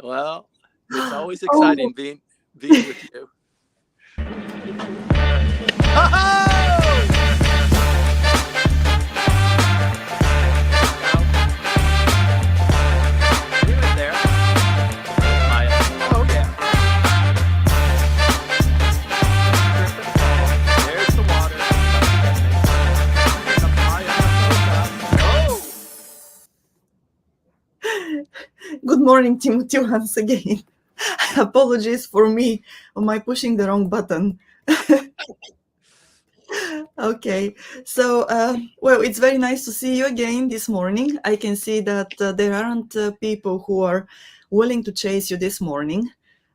Well, it's always Oh, exciting being with you. Ho-ho! There we go. We went there. There's Maya. Oh yeah. There's Trip and Fall. There's the water coming to get me. Here comes Maya on a sofa. Oh, good morning, Timothy, once again. Apologies for me on my pushing the wrong button. Okay, so well, it's very nice to see you again this morning. I can see that there aren't people who are willing to chase you this morning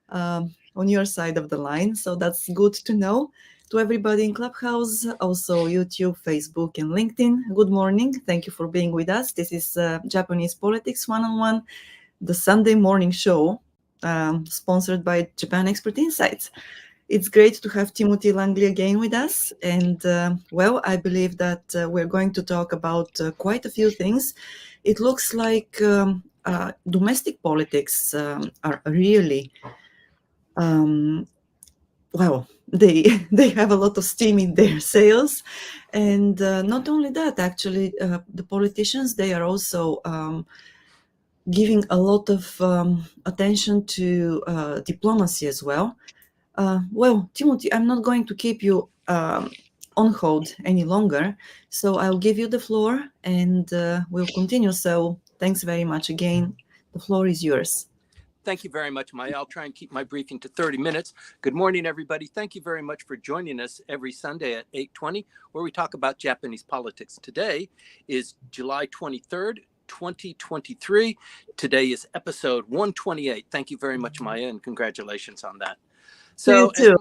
on your side of the line, so that's good to know. To everybody in Clubhouse, also YouTube, Facebook, and LinkedIn, good morning. Thank you for being with us. This is Japanese Politics One-on-One, the Sunday morning show sponsored by Japan Expert Insights. It's great to have Timothy Langley again with us. And well, I believe that we're going to talk about quite a few things. It looks like domestic politics are really, um, well, they they have a lot of steam in their sails, and not only that, actually, the politicians, they are also giving a lot of attention to diplomacy as well. Well, Timothy, I'm not going to keep you on hold any longer, so I'll give you the floor and we'll continue. So thanks very much again. The floor is yours. thank you very much, Maya. I'll try and keep my briefing to 30 minutes. Good morning, everybody. Thank you very much for joining us every Sunday at 8:20, where we talk about Japanese politics. Today is July 23rd, 2023. Today is episode 128. Thank you very much, Maya, and congratulations on that. To you So, too.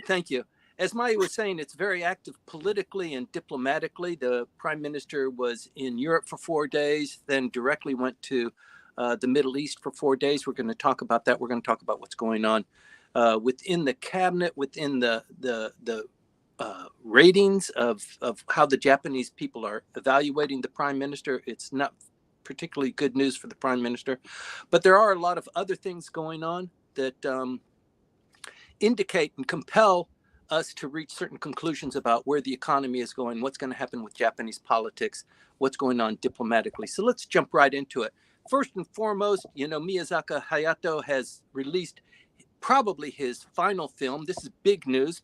thank you. As Maya was saying, it's very active politically and diplomatically. The prime minister was in Europe for 4 days, then directly went to the Middle East for 4 days. We're going to talk about that. We're going to talk about what's going on within the cabinet, within the ratings of how the Japanese people are evaluating the prime minister. It's not particularly good news for the prime minister, but there are a lot of other things going on that indicate and compel us to reach certain conclusions about where the economy is going, what's going to happen with Japanese politics, what's going on diplomatically. So let's jump right into it. First and foremost, Miyazaki Hayato has released probably his final film. This is big news,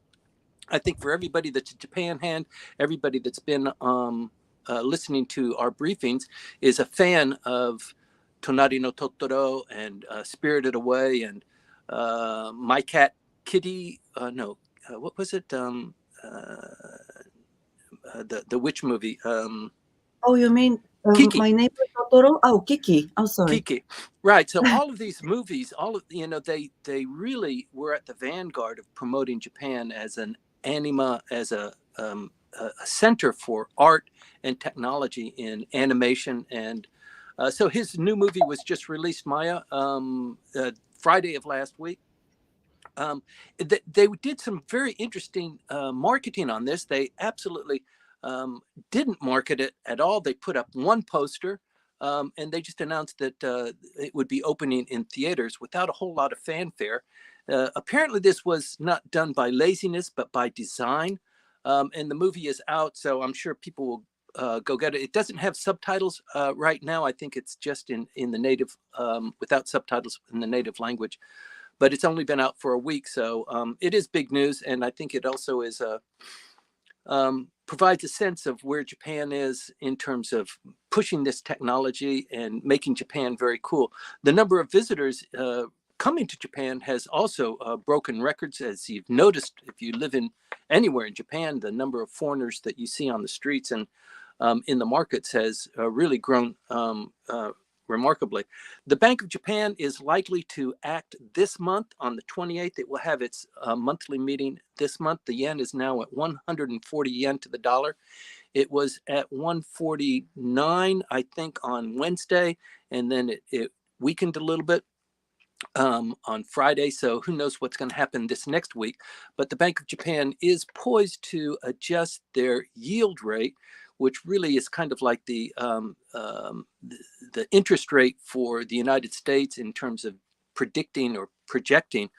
I think, for everybody that's a Japan hand, everybody that's been listening to our briefings is a fan of Tonari no Totoro and Spirited Away and My Cat Kitty. No, what was it? The witch movie. Oh, you mean Kiki. my neighbor Totoro? Oh, Kiki. Oh, sorry. Kiki. Right. So all of these movies, all of they really were at the vanguard of promoting Japan as an anima, as a center for art and technology in animation. And so his new movie was just released, Maya, Friday of last week. They did some very interesting marketing on this. They absolutely didn't market it at all. They put up one poster and they just announced that it would be opening in theaters without a whole lot of fanfare. Apparently, this was not done by laziness, but by design. And the movie is out, so I'm sure people will go get it. It doesn't have subtitles right now. I think it's just in the native, without subtitles in the native language. But it's only been out for a week, so it is big news, and I think it also is provides a sense of where Japan is in terms of pushing this technology and making Japan very cool. The number of visitors coming to Japan has also broken records, as you've noticed if you live in anywhere in Japan. The number of foreigners that you see on the streets and in the markets has really grown remarkably. The Bank of Japan is likely to act this month on the 28th. It will have its monthly meeting this month. The yen is now at 140 yen to the dollar. It was at 149, I think, on Wednesday, and then it weakened a little bit on Friday. So who knows what's going to happen this next week. But the Bank of Japan is poised to adjust their yield rate, which really is kind of like the interest rate for the United States in terms of predicting or projecting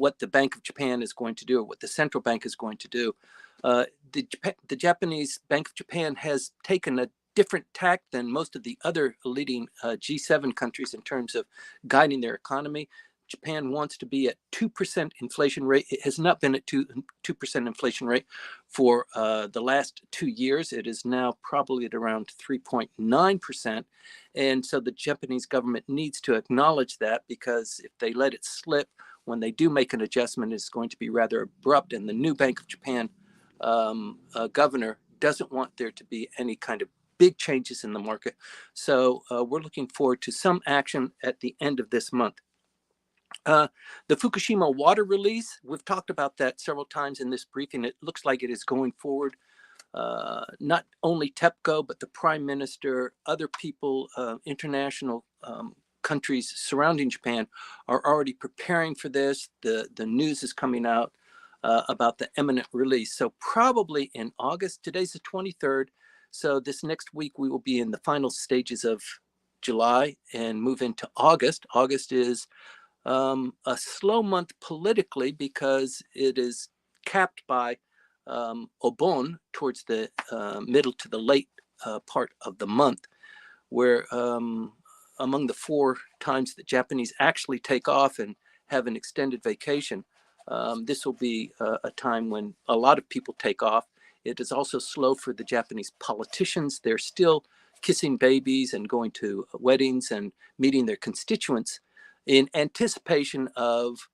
what the Bank of Japan is going to do or what the central bank is going to do. The Japanese Bank of Japan has taken a different tack than most of the other leading G7 countries in terms of guiding their economy. Japan wants to be at 2% inflation rate. It has not been at 2% inflation rate for the last 2 years. It is now probably at around 3.9%. And so the Japanese government needs to acknowledge that, because if they let it slip, when they do make an adjustment, it's going to be rather abrupt. And the new Bank of Japan governor doesn't want there to be any kind of big changes in the market. So we're looking forward to some action at the end of this month. The Fukushima water release, we've talked about that several times in this briefing. It looks like it is going forward. Not only TEPCO, but the Prime Minister, other people, international countries surrounding Japan are already preparing for this. The news is coming out about the imminent release. So probably in August, today's the 23rd. So this next week, we will be in the final stages of July and move into August. August is a slow month politically because it is capped by Obon towards the middle to the late part of the month, where among the 4 times that Japanese actually take off and have an extended vacation, this will be a time when a lot of people take off. It is also slow for the Japanese politicians. They're still kissing babies and going to weddings and meeting their constituents in anticipation of,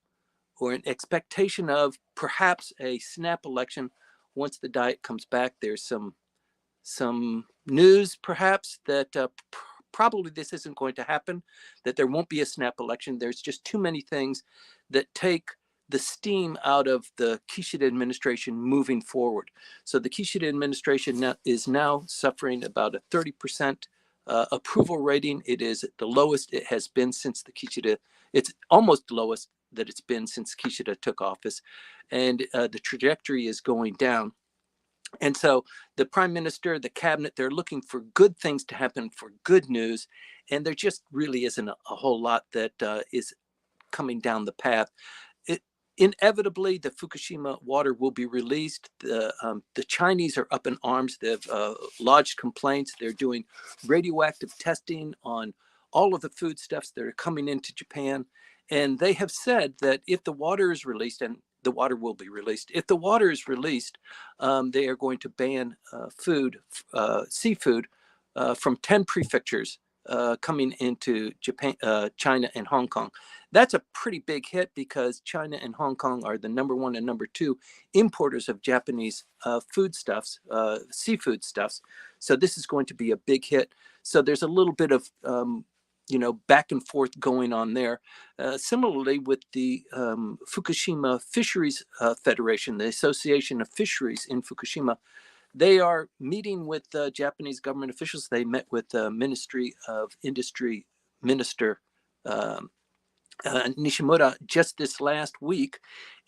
or in expectation of, perhaps a snap election. Once the diet comes back, there's some news perhaps that probably this isn't going to happen, that there won't be a snap election. There's just too many things that take the steam out of the Kishida administration moving forward. So the Kishida administration is now suffering about a 30% approval rating. It is at the lowest it has been since the Kishida, it's almost the lowest that it's been since Kishida took office. And the trajectory is going down. And so the prime minister, the cabinet, they're looking for good things to happen, for good news. And there just really isn't a whole lot that is coming down the path. Inevitably, the Fukushima water will be released. The Chinese are up in arms. They've lodged complaints. They're doing radioactive testing on all of the foodstuffs that are coming into Japan. And they have said that if the water is released, and the water will be released, if the water is released, they are going to ban seafood from 10 prefectures coming into Japan, China, and Hong Kong. That's a pretty big hit because China and Hong Kong are the number 1 and number 2 importers of Japanese foodstuffs, seafood stuffs. So this is going to be a big hit. So there's a little bit of back and forth going on there. Similarly, with the Fukushima Fisheries Federation, the Association of Fisheries in Fukushima, they are meeting with Japanese government officials. They met with the Ministry of Industry Minister Nishimura just this last week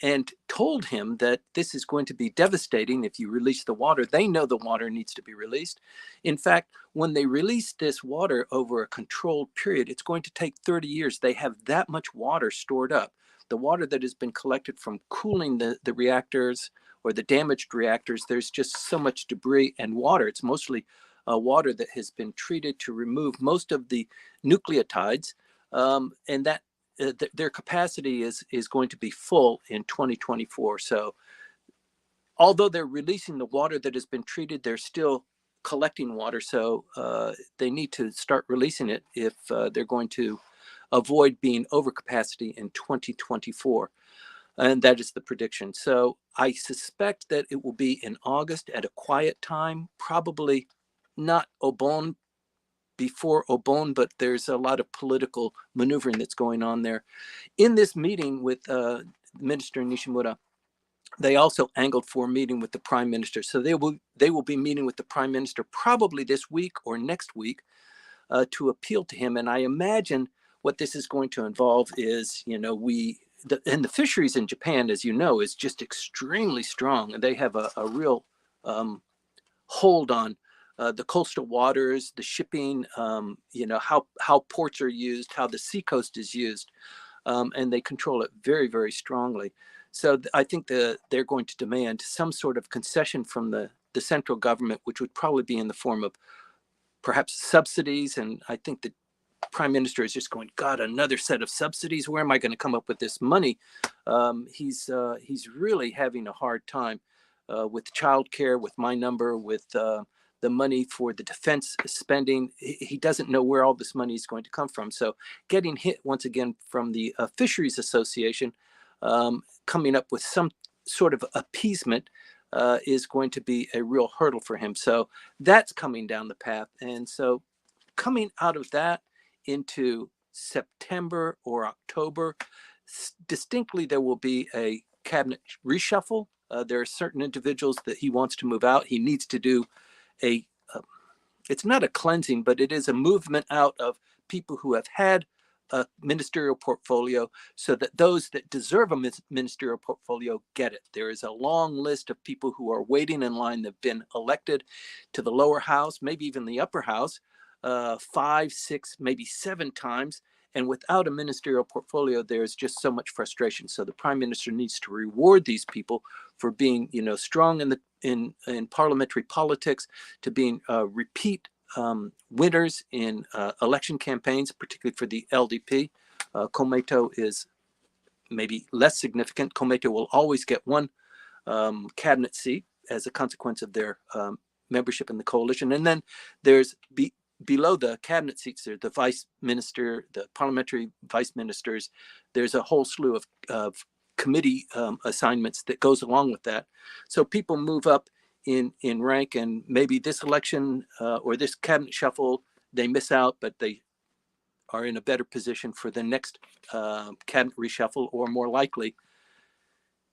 and told him that this is going to be devastating if you release the water. They know the water needs to be released. In fact, when they release this water over a controlled period, it's going to take 30 years. They have that much water stored up. The water that has been collected from cooling the reactors or the damaged reactors, there's just so much debris and water. It's mostly water that has been treated to remove most of the nucleotides, and that their capacity is going to be full in 2024. So although they're releasing the water that has been treated, they're still collecting water. So they need to start releasing it if they're going to avoid being overcapacity in 2024. And that is the prediction. So I suspect that it will be in August at a quiet time, probably not Obon, before Obon, but there's a lot of political maneuvering that's going on there. In this meeting with Minister Nishimura, they also angled for a meeting with the prime minister. So they will be meeting with the prime minister probably this week or next week to appeal to him. And I imagine what this is going to involve is, and the fisheries in Japan, as you know, is just extremely strong. And they have a real hold on the coastal waters, the shipping, how ports are used, how the seacoast is used, and they control it very, very strongly. So I think they're going to demand some sort of concession from the central government, which would probably be in the form of perhaps subsidies. And I think the prime minister is just going, God, another set of subsidies. Where am I going to come up with this money? He's really having a hard time with childcare, with my number, with the money for the defense spending. He doesn't know where all this money is going to come from. So getting hit once again from the Fisheries Association, coming up with some sort of appeasement is going to be a real hurdle for him. So that's coming down the path. And so coming out of that into September or October, distinctly there will be a cabinet reshuffle. There are certain individuals that he wants to move out. He needs to do a, it's not a cleansing, but it is a movement out of people who have had a ministerial portfolio, so that those that deserve a ministerial portfolio get it. There is a long list of people who are waiting in line that have been elected to the lower house, maybe even the upper house, 5, 6, maybe 7 times. And without a ministerial portfolio, there's just so much frustration. So the prime minister needs to reward these people for being, strong in parliamentary politics, to being repeat winners in election campaigns, particularly for the LDP. Komeito is maybe less significant. Komeito will always get one cabinet seat as a consequence of their membership in the coalition. And then there's below the cabinet seats, there's the vice minister, the parliamentary vice ministers. There's a whole slew of committee assignments that goes along with that. So people move up in rank, and maybe this election or this cabinet shuffle, they miss out, but they are in a better position for the next cabinet reshuffle, or more likely,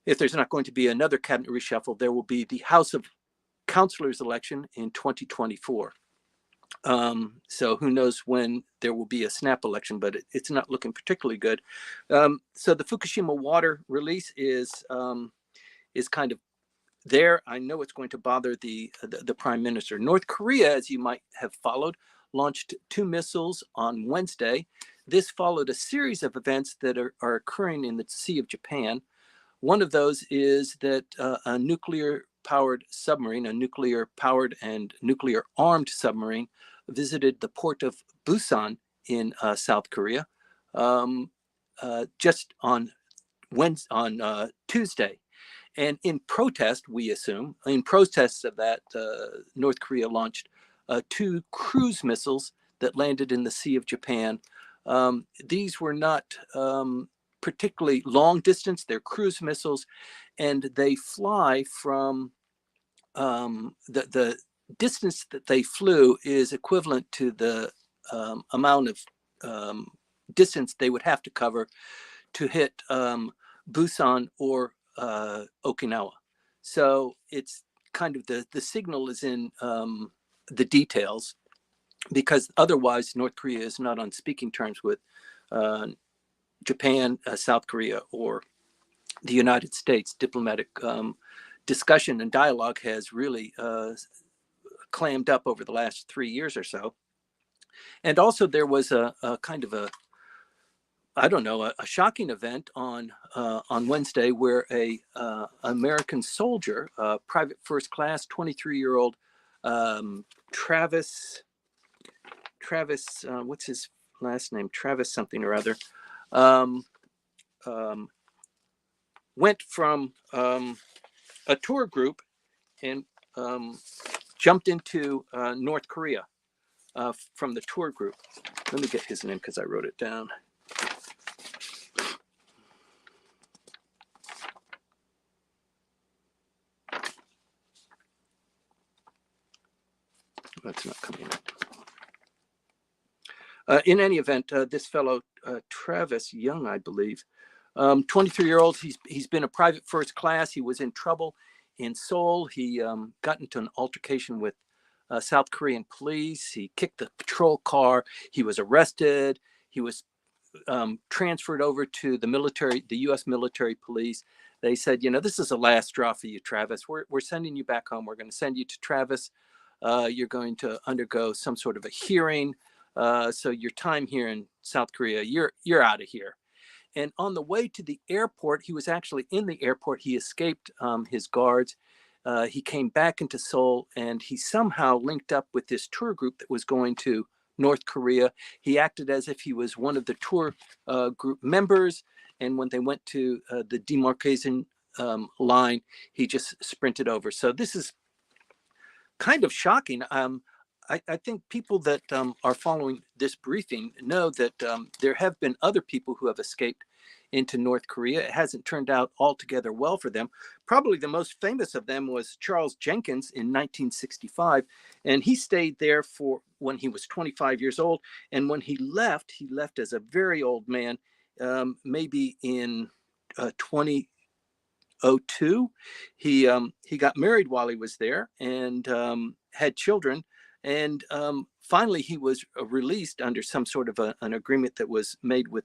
if there's not going to be another cabinet reshuffle, there will be the House of Councilors election in 2024. So who knows when there will be a snap election, but it's not looking particularly good. So the Fukushima water release is kind of there. I know it's going to bother the prime minister. North Korea, as you might have followed, launched 2 missiles on Wednesday. This followed a series of events that are occurring in the Sea of Japan. One of those is that a nuclear-powered submarine, a nuclear-powered and nuclear-armed submarine, visited the port of Busan in South Korea just on Tuesday. And in protest, we assume, in protest of that, North Korea launched 2 cruise missiles that landed in the Sea of Japan. These were not particularly long distance. They're cruise missiles, and they fly from the distance that they flew is equivalent to the amount of distance they would have to cover to hit Busan or Okinawa. So it's kind of the signal is in the details, because otherwise North Korea is not on speaking terms with Japan, South Korea, or the United States. Diplomatic discussion and dialogue has really clammed up over the last 3 years or so. And also there was a kind of a shocking event on Wednesday, where a American soldier, private first class, 23-year-old Travis, what's his last name? Travis something or other, went from a tour group and jumped into North Korea from the tour group. Let me get his name because I wrote it down. That's not coming up. In any event, this fellow, Travis Young, I believe, 23-year-old, he's been a private first class. He was in trouble in Seoul. He got into an altercation with South Korean police. He kicked the patrol car. He was arrested. He was transferred over to the U.S. military police. They said, this is a last straw for you, Travis. We're sending you back home. We're going to send you to Travis you're going to undergo some sort of a hearing. So your time here in South Korea, you're out of here. And on the way to the airport, he was actually in the airport. He escaped his guards. He came back into Seoul, and he somehow linked up with this tour group that was going to North Korea. He acted as if he was one of the tour group members. And when they went to the demarcation line, he just sprinted over. So this is kind of shocking. I think people that are following this briefing know that there have been other people who have escaped into North Korea. It hasn't turned out altogether well for them. Probably the most famous of them was Charles Jenkins in 1965. And he stayed there for when he was 25 years old. And when he left as a very old man, maybe in 2002. He got married while he was there and had children. And finally, he was released under some sort of an agreement that was made with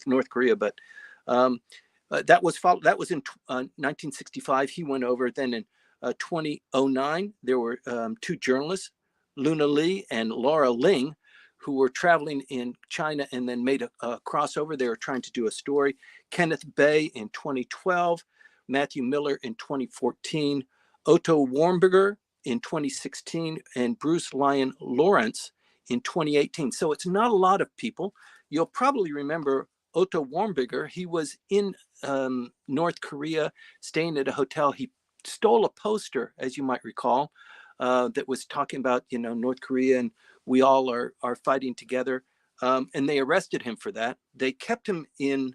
North Korea. But that was in 1965. He went over. Then in 2009, there were two journalists, Luna Lee and Laura Ling, who were traveling in China and then made a crossover. They were trying to do a story. Kenneth Bay in 2012, Matthew Miller in 2014, Otto Warmberger in 2016, and Bruce Lyon Lawrence in 2018. So it's not a lot of people. You'll probably remember Otto Warmberger. He was in North Korea, staying at a hotel. He stole a poster, as you might recall, that was talking about, North Korea and we all are fighting together. And they arrested him for that. They kept him in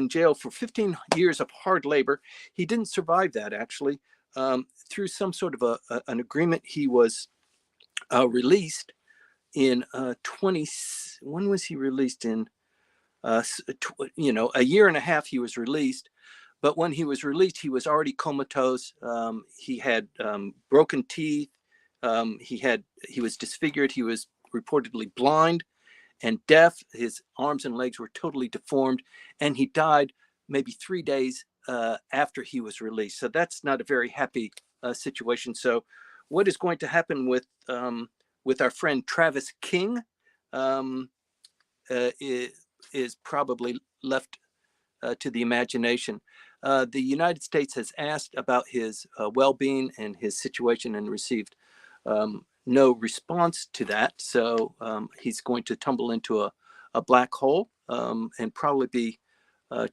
jail for 15 years of hard labor. He didn't survive that, actually. Through some sort of an agreement, he was released in when was he released? In a year and a half he was released. But when he was released, he was already comatose. He had broken teeth. He was disfigured. He was reportedly blind and deaf. His arms and legs were totally deformed, and he died maybe 3 days after he was released. So that's not a very happy situation. So what is going to happen with our friend Travis King is probably left to the imagination. The United States has asked about his well-being and his situation and received no response to that. So he's going to tumble into a black hole and probably be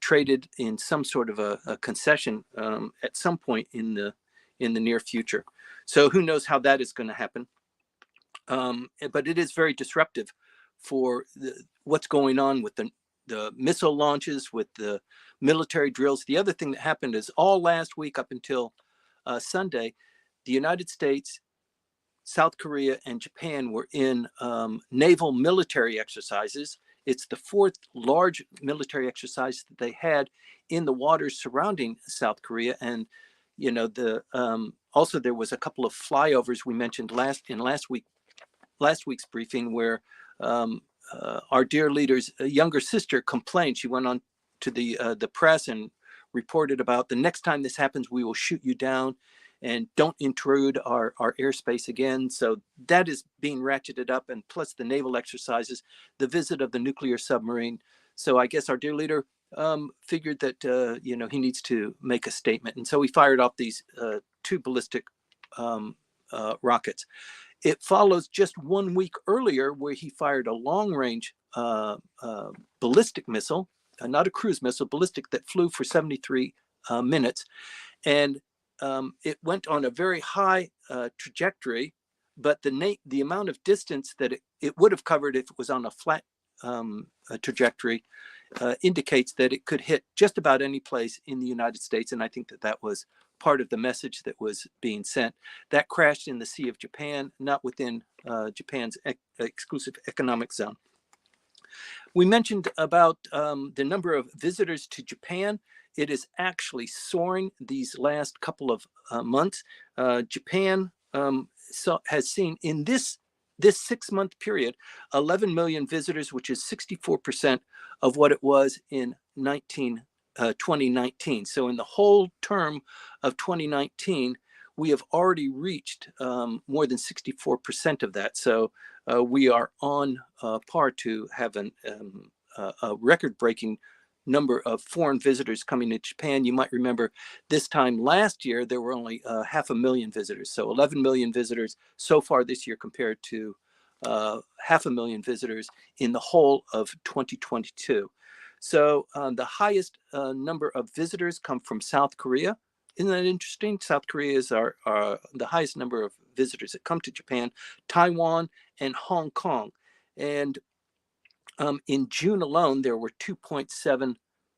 traded in some sort of a concession at some point in the near future. So who knows how that is going to happen. But it is very disruptive for what's going on with the missile launches, with the military drills. The other thing that happened is all last week up until Sunday, the United States, South Korea, and Japan were in naval military exercises. It's the fourth large military exercise that they had in the waters surrounding South Korea. And, also there was a couple of flyovers we mentioned last week's briefing where our dear leader's younger sister complained. She went on to the press and reported about, the next time this happens, we will shoot you down and don't intrude our airspace again. So that is being ratcheted up, and plus the naval exercises, the visit of the nuclear submarine. So I guess our dear leader figured that he needs to make a statement, and so he fired off these two ballistic rockets. It follows just 1 week earlier where he fired a long-range ballistic missile, not a cruise missile, ballistic, that flew for 73 minutes. And it went on a very high trajectory, but the amount of distance that it would have covered if it was on a flat trajectory indicates that it could hit just about any place in the United States. And I think that was part of the message that was being sent. That crashed in the Sea of Japan, not within Japan's exclusive economic zone. We mentioned about the number of visitors to Japan. It is actually soaring these last couple of months. Japan has seen in this 6-month period 11 million visitors, which is 64% of what it was in 2019. So in the whole term of 2019, we have already reached more than 64% of that. So we are on par to have a record-breaking number of foreign visitors coming to Japan. You might remember this time last year, there were only 500,000 visitors. So 11 million visitors so far this year compared to 500,000 visitors in the whole of 2022. So the highest number of visitors come from South Korea. Isn't that interesting? South Korea is the highest number of visitors that come to Japan, Taiwan, and Hong Kong. And in June alone, there were 2.7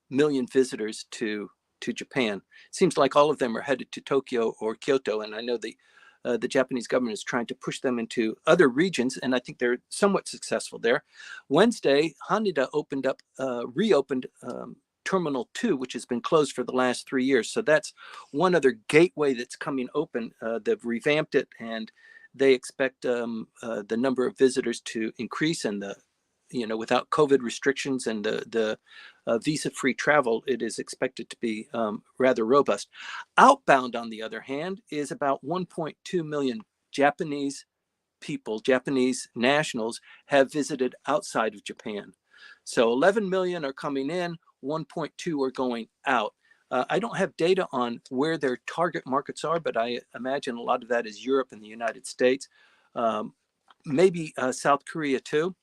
million visitors to Japan. It seems like all of them are headed to Tokyo or Kyoto, and I know the Japanese government is trying to push them into other regions, and I think they're somewhat successful there. Wednesday, Haneda reopened Terminal 2, which has been closed for the last 3 years. So that's one other gateway that's coming open. They've revamped it, and they expect the number of visitors to increase, and without COVID restrictions and the visa-free travel, it is expected to be rather robust. Outbound, on the other hand, is about 1.2 million Japanese people, Japanese nationals, have visited outside of Japan. So 11 million are coming in, 1.2 are going out. I don't have data on where their target markets are, but I imagine a lot of that is Europe and the United States, maybe South Korea too.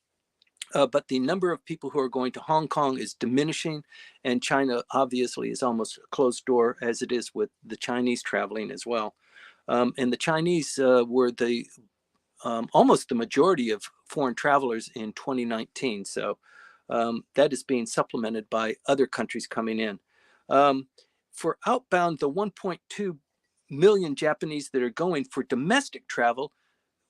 But the number of people who are going to Hong Kong is diminishing, and China obviously is almost a closed door, as it is with the Chinese traveling as well. And the Chinese were almost the majority of foreign travelers in 2019. So that is being supplemented by other countries coming in. For outbound, the 1.2 million Japanese that are going for domestic travel,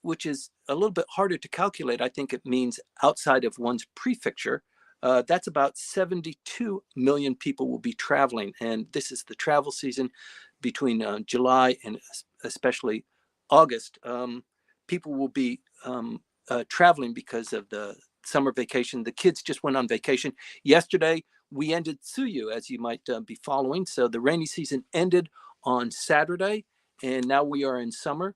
which is a little bit harder to calculate. I think it means outside of one's prefecture. That's about 72 million people will be traveling. And this is the travel season between July and especially August. People will be traveling because of the summer vacation. The kids just went on vacation. Yesterday, we ended Tsuyu, as you might be following. So the rainy season ended on Saturday, and now we are in summer.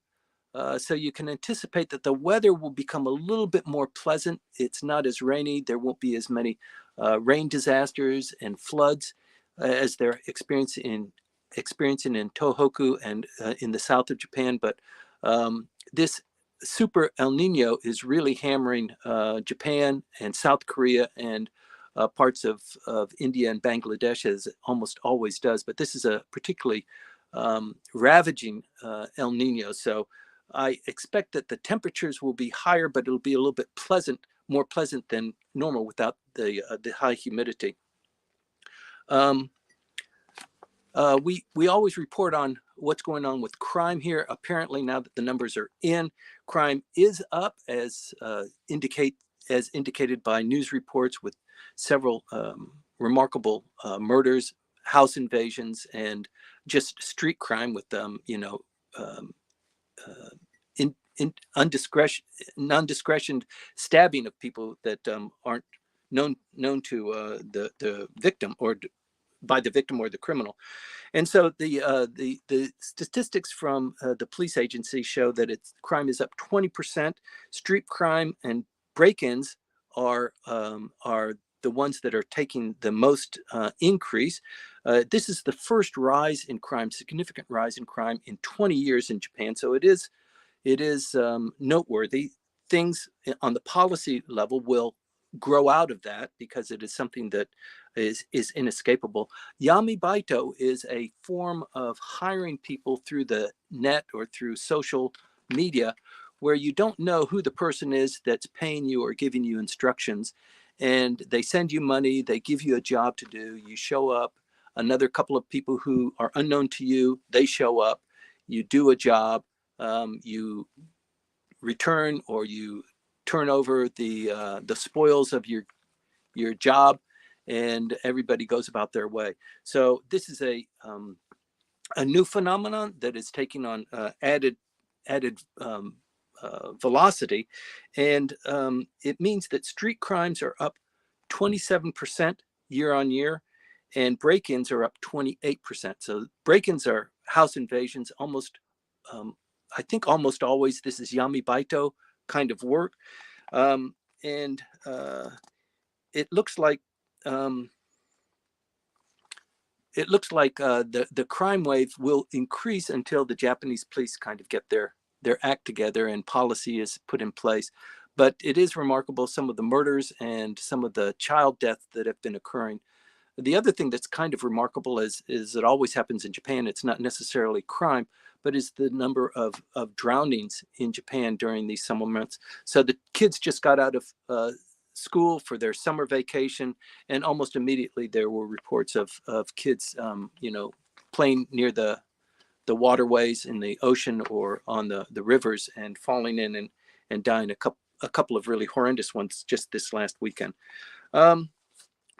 So you can anticipate that the weather will become a little bit more pleasant. It's not as rainy. There won't be as many rain disasters and floods as they're experiencing in Tohoku and in the south of Japan. But this super El Nino is really hammering Japan and South Korea and parts of India and Bangladesh, as it almost always does. But this is a particularly ravaging El Nino. So I expect that the temperatures will be higher, but it'll be a little bit more pleasant than normal without the high humidity. We always report on what's going on with crime here. Apparently, now that the numbers are in, crime is up, as indicated by news reports, with several remarkable murders, house invasions, and just street crime with non-discretion stabbing of people that aren't known to the victim, or by the victim or the criminal. And so the statistics from the police agency show that crime is up 20%. Street crime and break-ins are the ones that are taking the most increase. This is the first significant rise in crime in 20 years in Japan. So it is noteworthy. Things on the policy level will grow out of that because it is something that is inescapable. Yami Baito is a form of hiring people through the net or through social media, where you don't know who the person is that's paying you or giving you instructions, and they send you money, they give you a job to do, you show up, another couple of people who are unknown to you, they show up, you do a job, you return or you turn over the spoils of your job, and everybody goes about their way. So this is a new phenomenon that is taking on added velocity, and it means that street crimes are up 27% year on year, and break-ins are up 28%. So break-ins are house invasions, almost I think almost always this is Yami Baito kind of work. Um, and it looks like um, the crime wave will increase until the Japanese police kind of get their act together and policy is put in place. But it is remarkable, some of the murders and some of the child deaths that have been occurring. The other thing that's kind of remarkable is it always happens in Japan. It's not necessarily crime, but is the number of drownings in Japan during these summer months. So the kids just got out of school for their summer vacation, and almost immediately there were reports of kids, playing near the waterways in the ocean or on the rivers and falling in and dying. A couple of really horrendous ones just this last weekend. Um,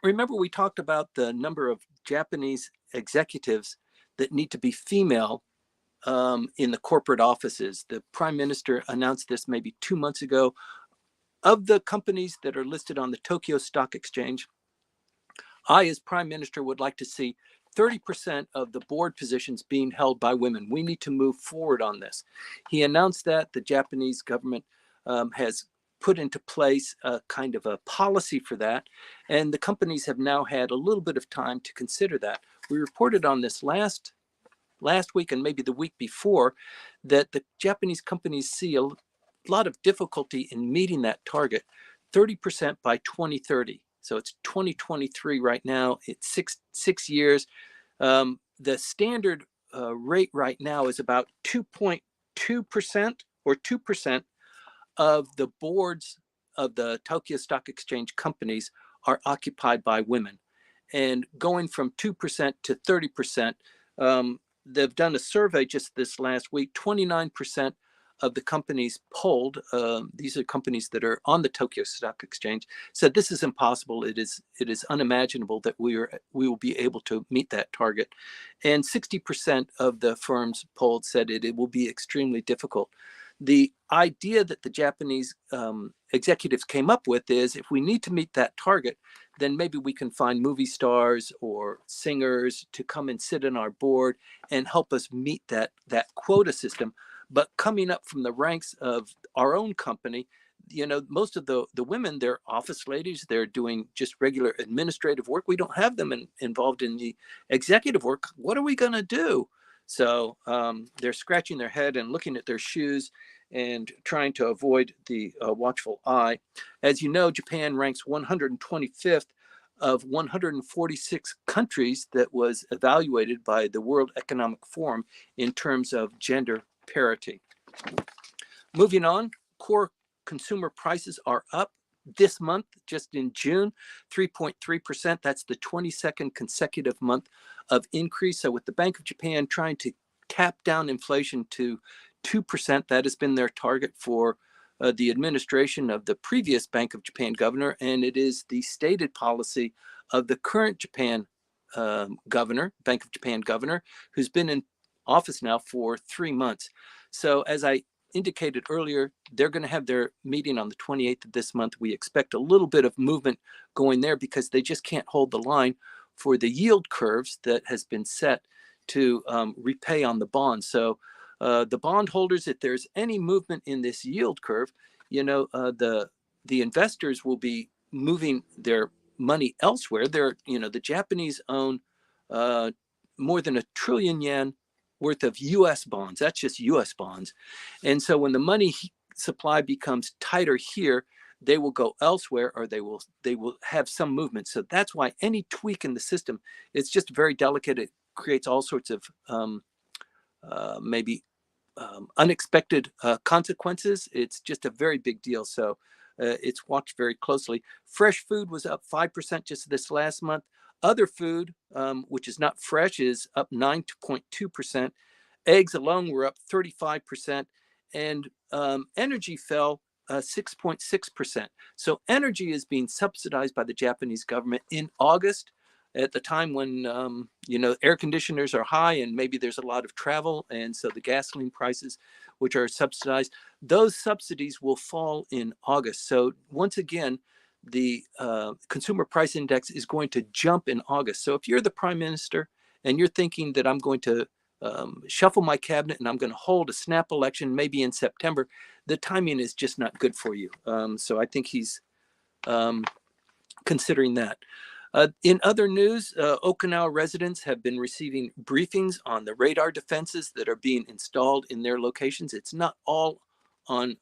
Remember, we talked about the number of Japanese executives that need to be female in the corporate offices. The prime minister announced this maybe 2 months ago. Of the companies that are listed on the Tokyo Stock Exchange, I, as prime minister, would like to see 30% of the board positions being held by women. We need to move forward on this. He announced that the Japanese government has put into place a kind of a policy for that, and the companies have now had a little bit of time to consider that. We reported on this last week and maybe the week before that the Japanese companies see a lot of difficulty in meeting that target, 30% by 2030. So it's 2023 right now. It's six years. The standard rate right now is about 2.2% or 2% of the boards of the Tokyo Stock Exchange companies are occupied by women. And going from 2% to 30%, they've done a survey just this last week. 29% of the companies polled, these are companies that are on the Tokyo Stock Exchange, said this is impossible. It is unimaginable that we will be able to meet that target. And 60% of the firms polled said it will be extremely difficult. The idea that the Japanese executives came up with is, if we need to meet that target, then maybe we can find movie stars or singers to come and sit in our board and help us meet that quota system. But coming up from the ranks of our own company, most of the women, they're office ladies, they're doing just regular administrative work. We don't have them involved in the executive work. What are we going to do? So they're scratching their head and looking at their shoes and trying to avoid the watchful eye. As you know, Japan ranks 125th of 146 countries that was evaluated by the World Economic Forum in terms of gender parity. Moving on, core consumer prices are up this month, just in June, 3.3%. That's the 22nd consecutive month of increase. So with the Bank of Japan trying to tap down inflation to 2%, that has been their target for the administration of the previous Bank of Japan governor, and it is the stated policy of the current Japan Bank of Japan governor, who's been in office now for 3 months. So as I indicated earlier, they're going to have their meeting on the 28th of this month. We expect a little bit of movement going there because they just can't hold the line for the yield curves that has been set to repay on the bonds. So the bondholders, if there's any movement in this yield curve, the investors will be moving their money elsewhere. The Japanese own more than $1 trillion worth of U.S. bonds. That's just U.S. bonds. And so when the money supply becomes tighter here, they will go elsewhere, or they will have some movement. So that's why any tweak in the system, it's just very delicate. It creates all sorts of maybe unexpected consequences. It's just a very big deal. So it's watched very closely. Fresh food was up 5% just this last month. Other food, which is not fresh, is up 9.2%. Eggs alone were up 35%, and energy fell 6.6%. So energy is being subsidized by the Japanese government in August, at the time when air conditioners are high and maybe there's a lot of travel, and so the gasoline prices, which are subsidized, those subsidies will fall in August. So once again, the consumer price index is going to jump in August. So if you're the prime minister and you're thinking that I'm going to shuffle my cabinet and I'm going to hold a snap election maybe in September. The timing is just not good for you. So I think he's considering that. In other news, Okinawa residents have been receiving briefings on the radar defenses that are being installed in their locations. It's not all on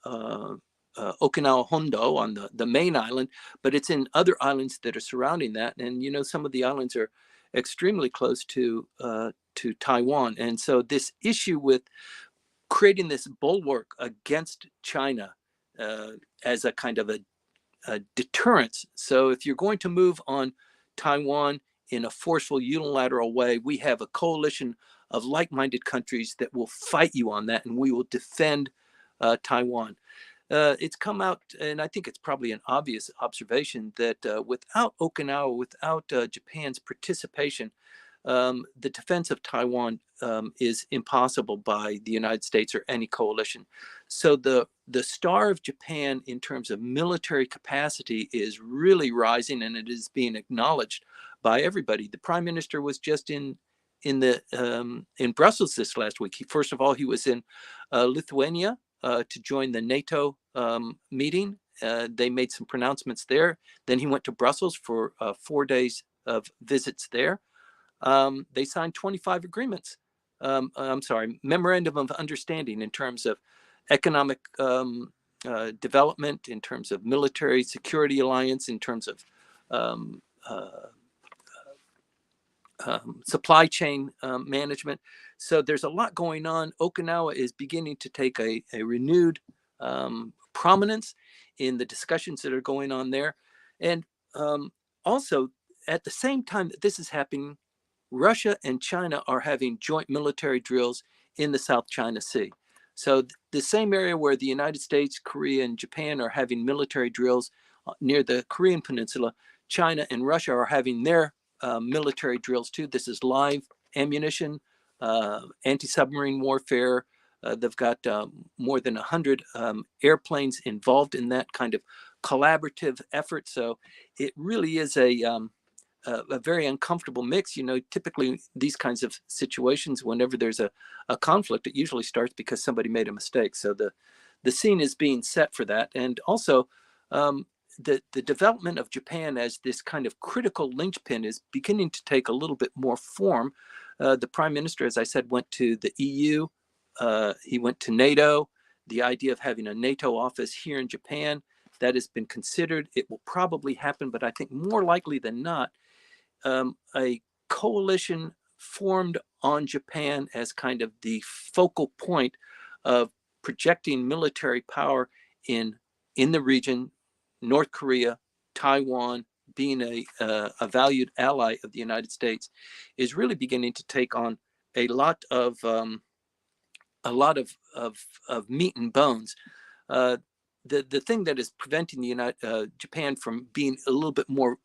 Okinawa Hondo, on the main island, but it's in other islands that are surrounding that. And, you know, some of the islands are extremely close to Taiwan. And so this issue with creating this bulwark against China as a kind of a deterrence. So if you're going to move on Taiwan in a forceful unilateral way, we have a coalition of like-minded countries that will fight you on that, and we will defend Taiwan. It's come out, and I think it's probably an obvious observation, that without Okinawa, without Japan's participation, the defense of Taiwan is impossible by the United States or any coalition. So the star of Japan in terms of military capacity is really rising, and it is being acknowledged by everybody. The Prime Minister was just in Brussels this last week. First of all, he was in Lithuania to join the NATO meeting. They made some pronouncements there. Then he went to Brussels for 4 days of visits there. They signed 25 agreements. Memorandum of understanding in terms of economic development, in terms of military security alliance, in terms of supply chain management. So there's a lot going on. Okinawa is beginning to take a renewed prominence in the discussions that are going on there. And also, at the same time that this is happening, Russia and China are having joint military drills in the South China Sea. So the same area where the United States, Korea, and Japan are having military drills near the Korean Peninsula, China and Russia are having their military drills too. This is live ammunition, anti-submarine warfare. They've got more than 100 airplanes involved in that kind of collaborative effort. So it really is a very uncomfortable mix. You know, typically these kinds of situations, whenever there's a conflict, it usually starts because somebody made a mistake. So the scene is being set for that. And also the development of Japan as this kind of critical linchpin is beginning to take a little bit more form. The Prime Minister, as I said, went to the EU. He went to NATO. The idea of having a NATO office here in Japan, that has been considered. It will probably happen, but I think more likely than not, a coalition formed on Japan as kind of the focal point of projecting military power in the region, North Korea, Taiwan, being a valued ally of the United States, is really beginning to take on a lot of meat and bones. The thing that is preventing Japan from being a little bit more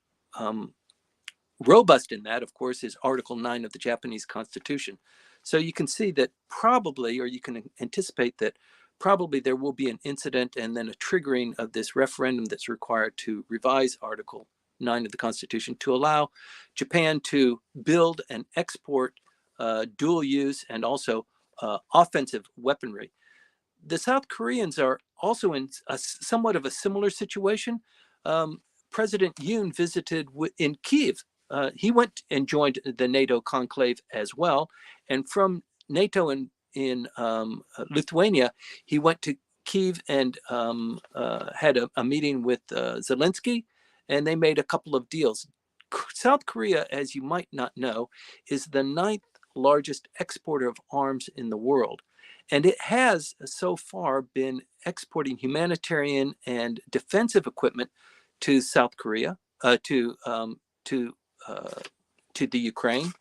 robust in that, of course, is Article 9 of the Japanese Constitution. So you can see that probably, or you can anticipate that probably there will be an incident and then a triggering of this referendum that's required to revise Article 9 of the Constitution to allow Japan to build and export dual use and also offensive weaponry. The South Koreans are also in somewhat of a similar situation. President Yoon visited in Kyiv. He went and joined the NATO conclave as well. And from NATO in Lithuania, he went to Kyiv and had a meeting with Zelensky, and they made a couple of deals. South Korea, as you might not know, is the 9th largest exporter of arms in the world. And it has so far been exporting humanitarian and defensive equipment to South Korea, to the Ukraine,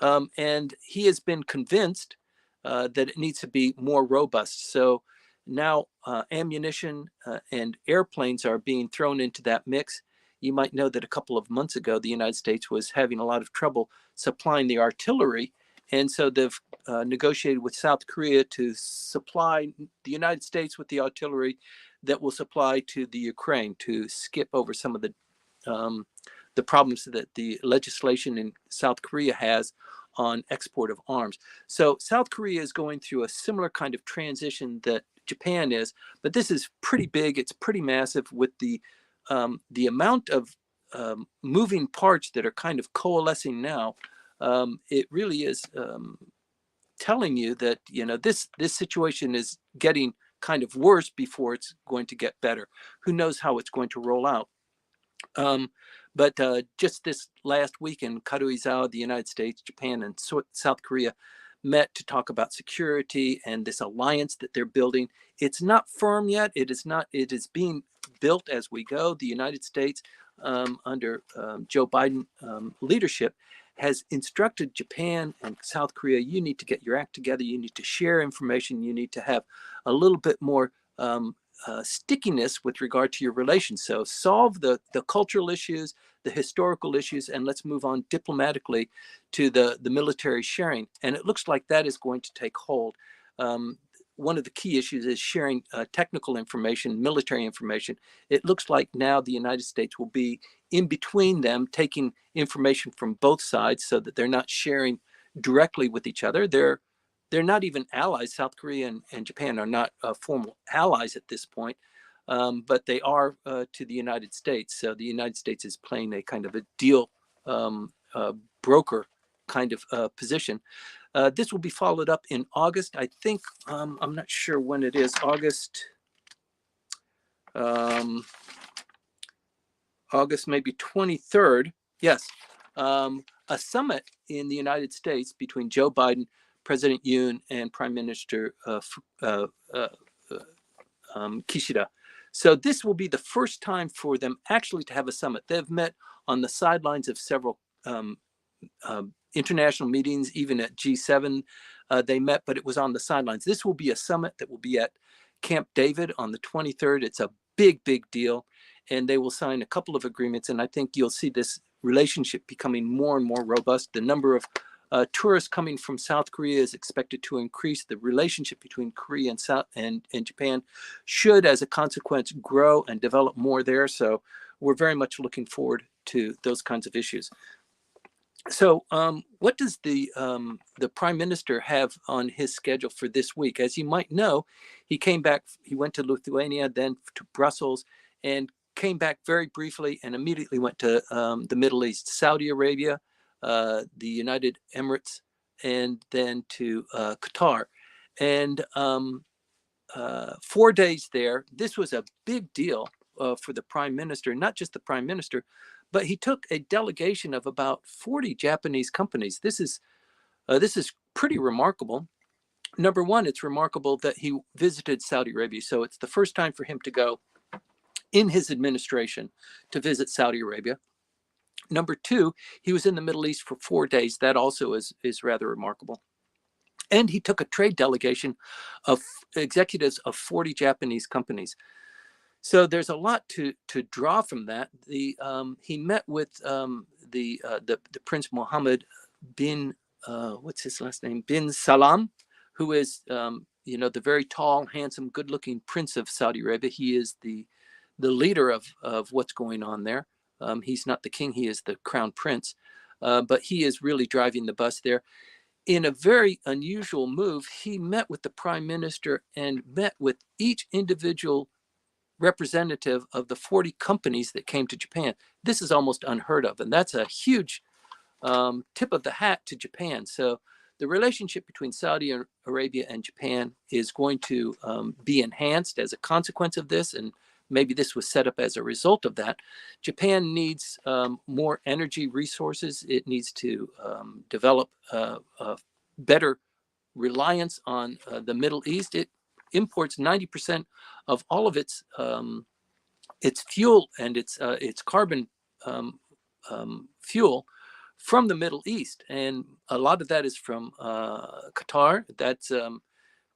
and he has been convinced that it needs to be more robust. So now ammunition and airplanes are being thrown into that mix. You might know that a couple of months ago, the United States was having a lot of trouble supplying the artillery. And so they've negotiated with South Korea to supply the United States with the artillery that will supply to the Ukraine, to skip over some of the problems that the legislation in South Korea has on export of arms. So South Korea is going through a similar kind of transition that Japan is, but this is pretty big. It's pretty massive with the amount of moving parts that are kind of coalescing now. It really is telling you that, you know, this situation is getting kind of worse before it's going to get better. Who knows how it's going to roll out? But just this last week in Karuizawa, the United States, Japan, and South Korea met to talk about security and this alliance that they're building. It's not firm yet. It is not. It is being built as we go. The United States, under Joe Biden leadership, has instructed Japan and South Korea, you need to get your act together. You need to share information. You need to have a little bit more stickiness with regard to your relations. So solve the cultural issues, the historical issues, and let's move on diplomatically to the military sharing. And it looks like that is going to take hold. One of the key issues is sharing technical information, military information. It looks like now the United States will be in between them, taking information from both sides so that they're not sharing directly with each other. They're not even allies. South Korea and Japan are not formal allies at this point, but they are to the United States. So the United States is playing a kind of a deal broker kind of position. This will be followed up in August. I think, I'm not sure when it is, August maybe 23rd. Yes, a summit in the United States between Joe Biden, President Yoon, and Prime Minister Kishida. So this will be the first time for them actually to have a summit. They've met on the sidelines of several international meetings, even at G7 they met, but it was on the sidelines. This will be a summit that will be at Camp David on the 23rd. It's a big, big deal, and they will sign a couple of agreements, and I think you'll see this relationship becoming more and more robust. The number of tourists coming from South Korea is expected to increase. The relationship between Korea and Japan should, as a consequence, grow and develop more there. So we're very much looking forward to those kinds of issues. So what does the Prime Minister have on his schedule for this week? As you might know, he came back, he went to Lithuania, then to Brussels, and came back very briefly and immediately went to the Middle East, Saudi Arabia, the United Emirates, and then to Qatar. And 4 days there. This was a big deal for the Prime Minister, not just the Prime Minister, but he took a delegation of about 40 Japanese companies. This is pretty remarkable. Number one, it's remarkable that he visited Saudi Arabia. So it's the first time for him to go in his administration to visit Saudi Arabia. Number two, he was in the Middle East for 4 days. That also is rather remarkable. And he took a trade delegation of executives of 40 Japanese companies. So there's a lot to draw from that. He met with the Prince Mohammed bin what's his last name, bin Salam, who is the very tall, handsome, good-looking Prince of Saudi Arabia. He is the leader of what's going on there. He's not the king; he is the crown prince, but he is really driving the bus there. In a very unusual move, he met with the Prime Minister and met with each individual representative of the 40 companies that came to Japan. This is almost unheard of, and that's a huge tip of the hat to Japan. So the relationship between Saudi Arabia and Japan is going to be enhanced as a consequence of this, and maybe this was set up as a result of that. Japan needs more energy resources. It needs to develop better reliance on the Middle East. It imports 90% of all of its fuel and its carbon fuel from the Middle East, and a lot of that is from Qatar. That's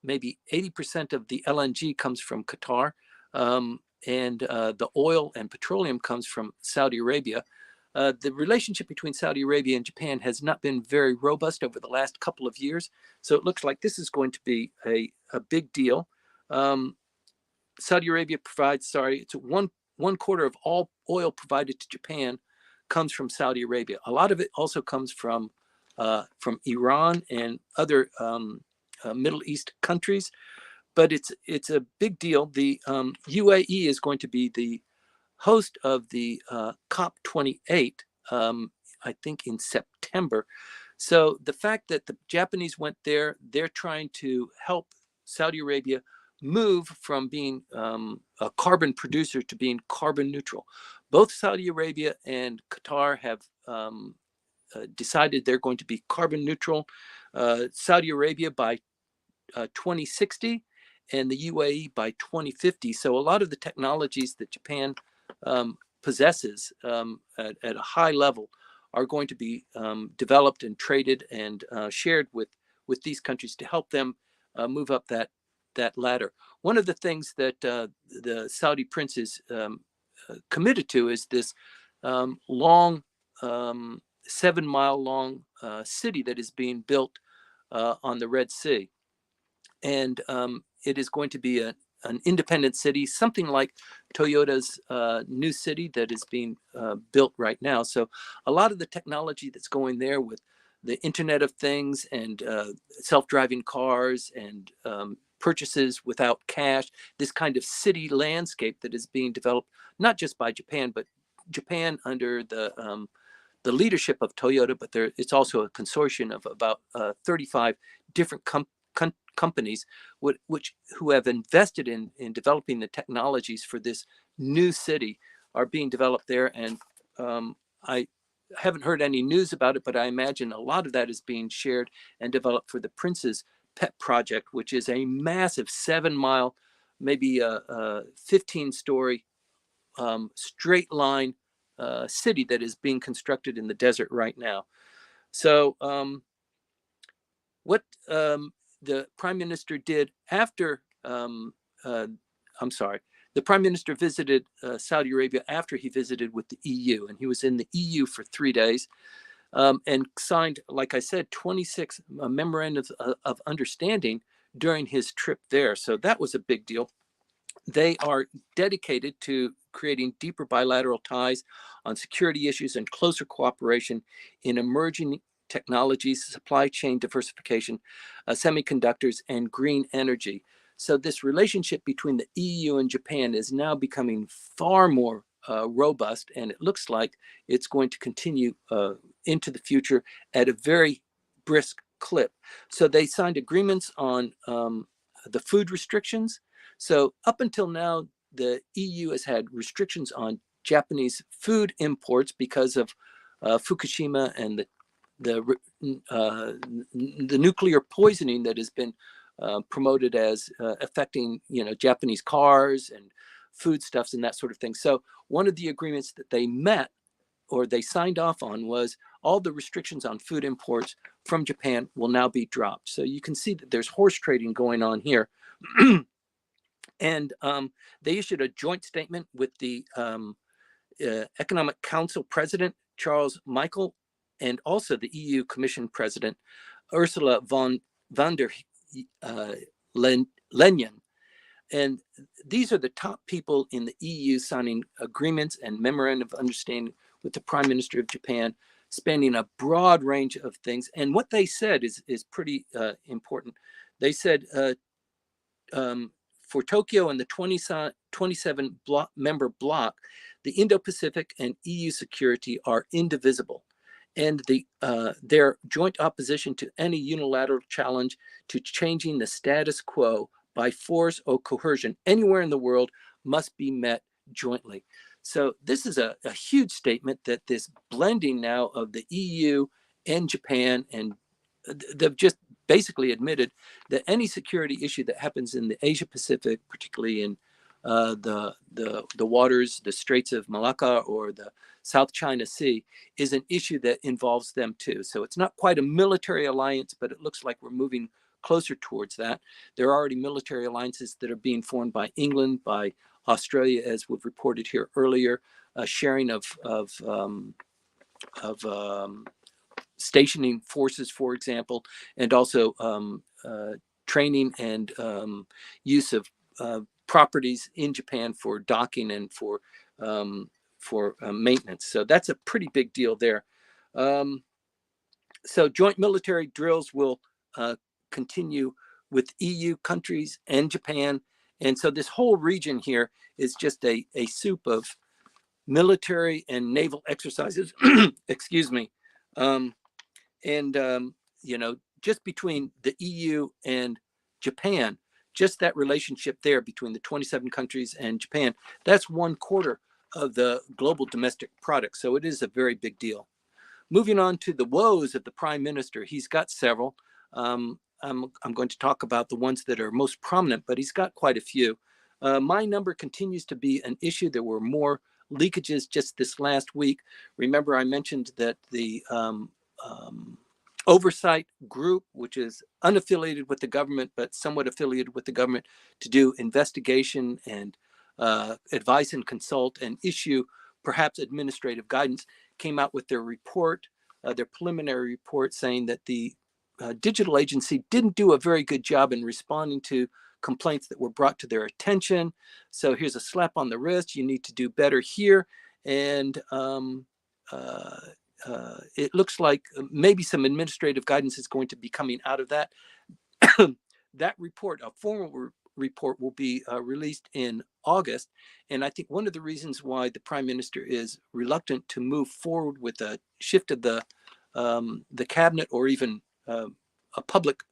maybe 80% of the LNG comes from Qatar, and the oil and petroleum comes from Saudi Arabia. The relationship between Saudi Arabia and Japan has not been very robust over the last couple of years, so it looks like this is going to be a big deal. Saudi Arabia provides, it's one quarter of all oil provided to Japan comes from Saudi Arabia. A lot of it also comes from from Iran and other Middle East countries. But it's a big deal. The UAE is going to be the host of the COP28, I think in September. So the fact that the Japanese went there, they're trying to help Saudi Arabia move from being a carbon producer to being carbon neutral. Both Saudi Arabia and Qatar have decided they're going to be carbon neutral. Saudi Arabia by 2060 and the UAE by 2050. So a lot of the technologies that Japan possesses at a high level are going to be developed and traded and shared with these countries to help them move up that ladder. One of the things that the Saudi prince is committed to is this long 7-mile long city that is being built on the Red Sea. And it is going to be an independent city, something like Toyota's new city that is being built right now. So a lot of the technology that's going there with the Internet of Things and self-driving cars and purchases without cash, this kind of city landscape that is being developed, not just by Japan, but Japan under the leadership of Toyota, but it's also a consortium of about 35 different companies who have invested in developing the technologies for this new city are being developed there. And I haven't heard any news about it, but I imagine a lot of that is being shared and developed for the Prince's Pet Project, which is a massive 7-mile, maybe a 15-story straight line city that is being constructed in the desert right now. So what the prime minister did after, the prime minister visited Saudi Arabia after he visited with the EU, and he was in the EU for 3 days and signed, like I said, 26 memorandums of understanding during his trip there. So that was a big deal. They are dedicated to creating deeper bilateral ties on security issues and closer cooperation in emerging technologies, supply chain diversification, semiconductors, and green energy. So this relationship between the EU and Japan is now becoming far more robust, and it looks like it's going to continue into the future at a very brisk clip. So they signed agreements on the food restrictions. So up until now, the EU has had restrictions on Japanese food imports because of Fukushima and the nuclear poisoning that has been promoted as affecting Japanese cars and foodstuffs and that sort of thing. So one of the agreements that they met or they signed off on was all the restrictions on food imports from Japan will now be dropped. So you can see that there's horse trading going on here. And they issued a joint statement with the Economic Council President, Charles Michel, and also the EU Commission President, Ursula von der Leyen. And these are the top people in the EU signing agreements and memorandum of understanding with the Prime Minister of Japan, spanning a broad range of things. And what they said is pretty important. They said, for Tokyo and the 27 member bloc, the Indo-Pacific and EU security are indivisible, and their joint opposition to any unilateral challenge to changing the status quo by force or coercion anywhere in the world must be met jointly. So this is a huge statement that this blending now of the EU and Japan, and they've just basically admitted that any security issue that happens in the Asia Pacific, particularly in the waters, the Straits of Malacca or the South China Sea, is an issue that involves them too. So it's not quite a military alliance, but it looks like we're moving closer towards that. There are already military alliances that are being formed by England, by Australia, as we've reported here earlier, sharing of stationing forces, for example, and also training and use of properties in Japan for docking and for maintenance. So that's a pretty big deal there. So joint military drills will continue with EU countries and Japan. And so this whole region here is just a soup of military and naval exercises. Excuse me. Um, and, just between the EU and Japan, just that relationship there between the 27 countries and Japan, that's 1/4 of the global domestic product. So it is a very big deal. Moving on to the woes of the prime minister, he's got several. I'm going to talk about the ones that are most prominent, but he's got quite a few. My number continues to be an issue. There were more leakages just this last week. Remember, I mentioned that the oversight group, which is unaffiliated with the government, but somewhat affiliated with the government, to do investigation and advise and consult and issue perhaps administrative guidance, came out with their report, their preliminary report, saying that the digital agency didn't do a very good job in responding to complaints that were brought to their attention. So here's a slap on the wrist. You need to do better here. And it looks like maybe some administrative guidance is going to be coming out of that. That report, a formal report, will be released in August. And I think one of the reasons why the prime minister is reluctant to move forward with a shift of the cabinet, or even a public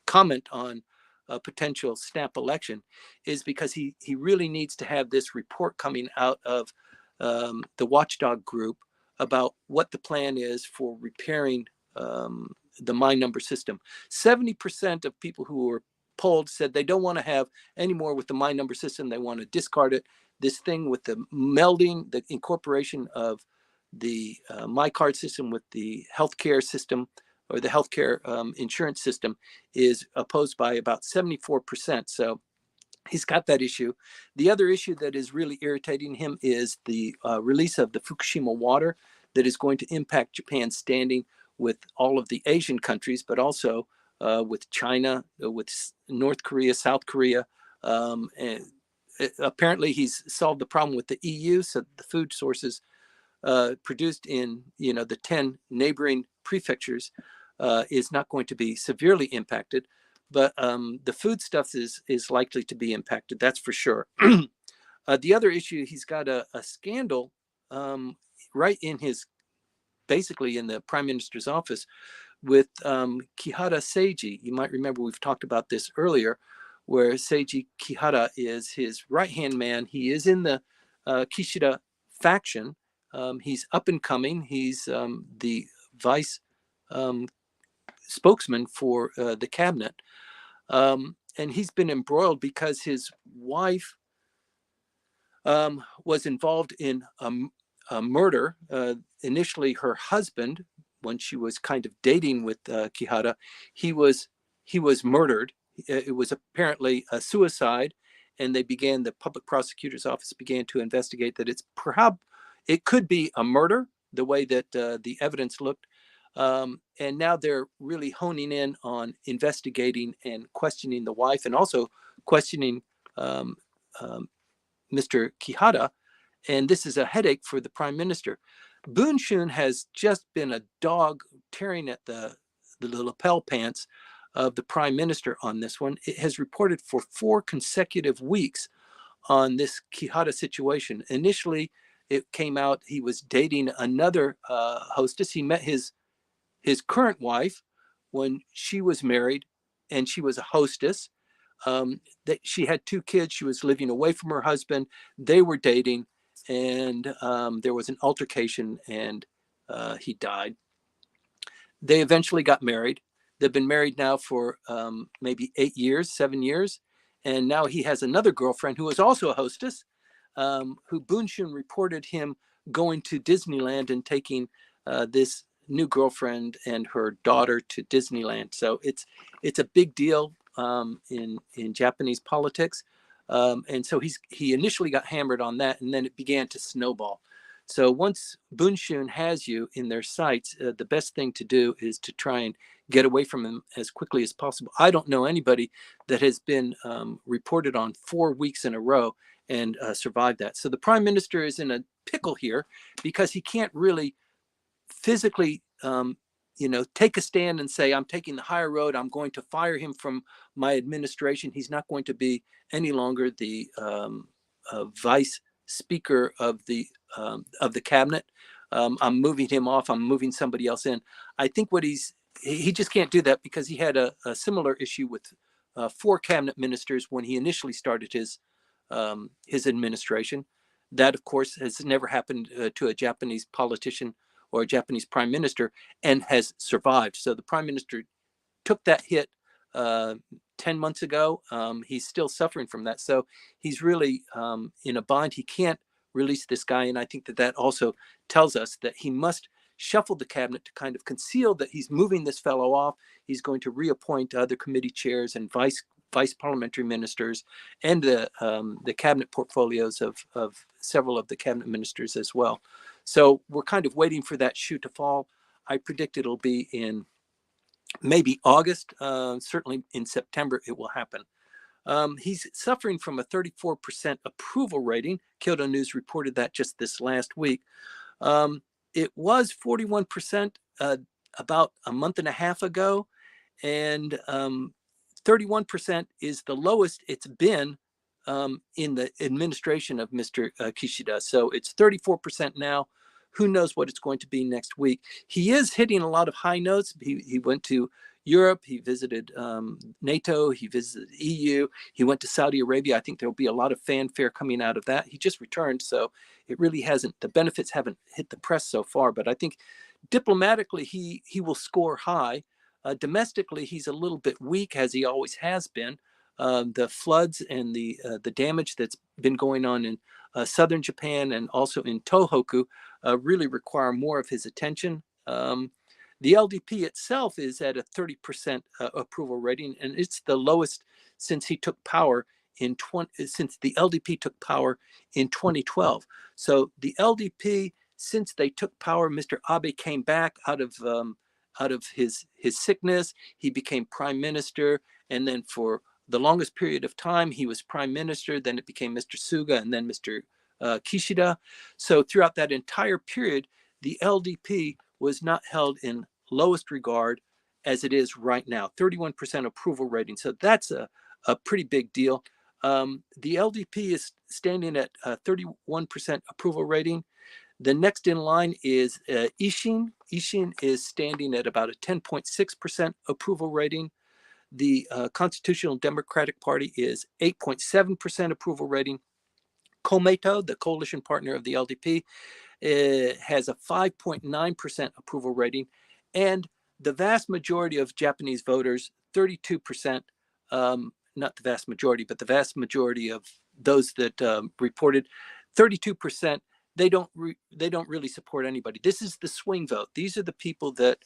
comment on a potential snap election, is because he really needs to have this report coming out of the watchdog group about what the plan is for repairing the My Number system. 70% of people who were polled said they don't want to have any more with the My Number system. They want to discard it. This thing with the melding, the incorporation of the My Card system with the healthcare system, or the healthcare insurance system, is opposed by about 74%. So he's got that issue. The other issue that is really irritating him is the release of the Fukushima water that is going to impact Japan's standing with all of the Asian countries, but also with China, with North Korea, South Korea. And apparently he's solved the problem with the EU, so the food sources produced in the 10 neighboring prefectures is not going to be severely impacted, but the foodstuffs is likely to be impacted. That's for sure. The other issue, he's got a scandal right in basically in the prime minister's office with Kihara Seiji. You might remember we've talked about this earlier, where Seiji Kihara is his right-hand man. He is in the Kishida faction. He's up and coming. He's the vice spokesman for the cabinet. And he's been embroiled because his wife was involved in a murder. Initially, her husband, when she was kind of dating with Kihara, he was murdered. It was apparently a suicide, and the public prosecutor's office began to investigate that it could be a murder, the way that the evidence looked. And now they're really honing in on investigating and questioning the wife, and also questioning Mr. Kihara. And this is a headache for the prime minister. Bunshun has just been a dog tearing at the lapel pants of the prime minister on this one. It has reported for 4 consecutive weeks on this Kihara situation. Initially, it came out he was dating another hostess. He met his current wife when she was married, and she was a hostess. That she had 2 kids. She was living away from her husband. They were dating, and there was an altercation, and he died. They eventually got married. They've been married now for maybe 8 years, 7 years. And now he has another girlfriend who is also a hostess, who Bunshun reported him going to Disneyland and taking this new girlfriend and her daughter to Disneyland. So it's a big deal in Japanese politics. And so he initially got hammered on that, and then it began to snowball. So once Bunshun has you in their sights, the best thing to do is to try and get away from him as quickly as possible. I don't know anybody that has been reported on 4 weeks in a row and survived that. So the prime minister is in a pickle here because he can't really physically take a stand and say, I'm taking the higher road. I'm going to fire him from my administration. He's not going to be any longer the vice speaker of the cabinet. I'm moving him off. I'm moving somebody else in. I think he just can't do that because he had a similar issue with 4 cabinet ministers when he initially started his administration. That, of course, has never happened to a Japanese politician or a Japanese prime minister and has survived. So the prime minister took that hit 10 months ago. He's still suffering from that. So he's really in a bind. He can't release this guy. And I think that also tells us that he must shuffle the cabinet to kind of conceal that he's moving this fellow off. He's going to reappoint other committee chairs and vice parliamentary ministers and the cabinet portfolios of several of the cabinet ministers as well. So we're kind of waiting for that shoe to fall. I predict it'll be in maybe August, certainly in September it will happen. He's suffering from a 34% approval rating. Kyoto News reported that just this last week. It was 41% about a month and a half ago, and 31% is the lowest it's been in the administration of Mr. Kishida. So it's 34% now. Who knows what it's going to be next week? He is hitting a lot of high notes. He went to Europe. He visited NATO. He visited EU. He went to Saudi Arabia. I think there'll be a lot of fanfare coming out of that. He just returned, so it really hasn't. The benefits haven't hit the press so far. But I think diplomatically, he will score high. Domestically, he's a little bit weak, as he always has been. The floods and the damage that's been going on in southern Japan and also in Tohoku really require more of his attention. The LDP itself is at a 30% approval rating, and it's the lowest since he took power since the LDP took power in 2012. So the LDP, since they took power, Mr. Abe came back out of his sickness. He became prime minister, and then for the longest period of time, he was prime minister. Then it became Mr. Suga, and then Mr. Kishida. So throughout that entire period, the LDP was not held in lowest regard as it is right now, 31% approval rating. So that's a pretty big deal. The LDP is standing at 31% approval rating. The next in line is Ishin. Ishin is standing at about a 10.6% approval rating. The Constitutional Democratic Party is 8.7% approval rating. Komeito, the coalition partner of the LDP, has a 5.9% approval rating. And the vast majority of Japanese voters, 32%, not the vast majority, but the vast majority of those that reported, 32%, they don't really support anybody. This is the swing vote. These are the people that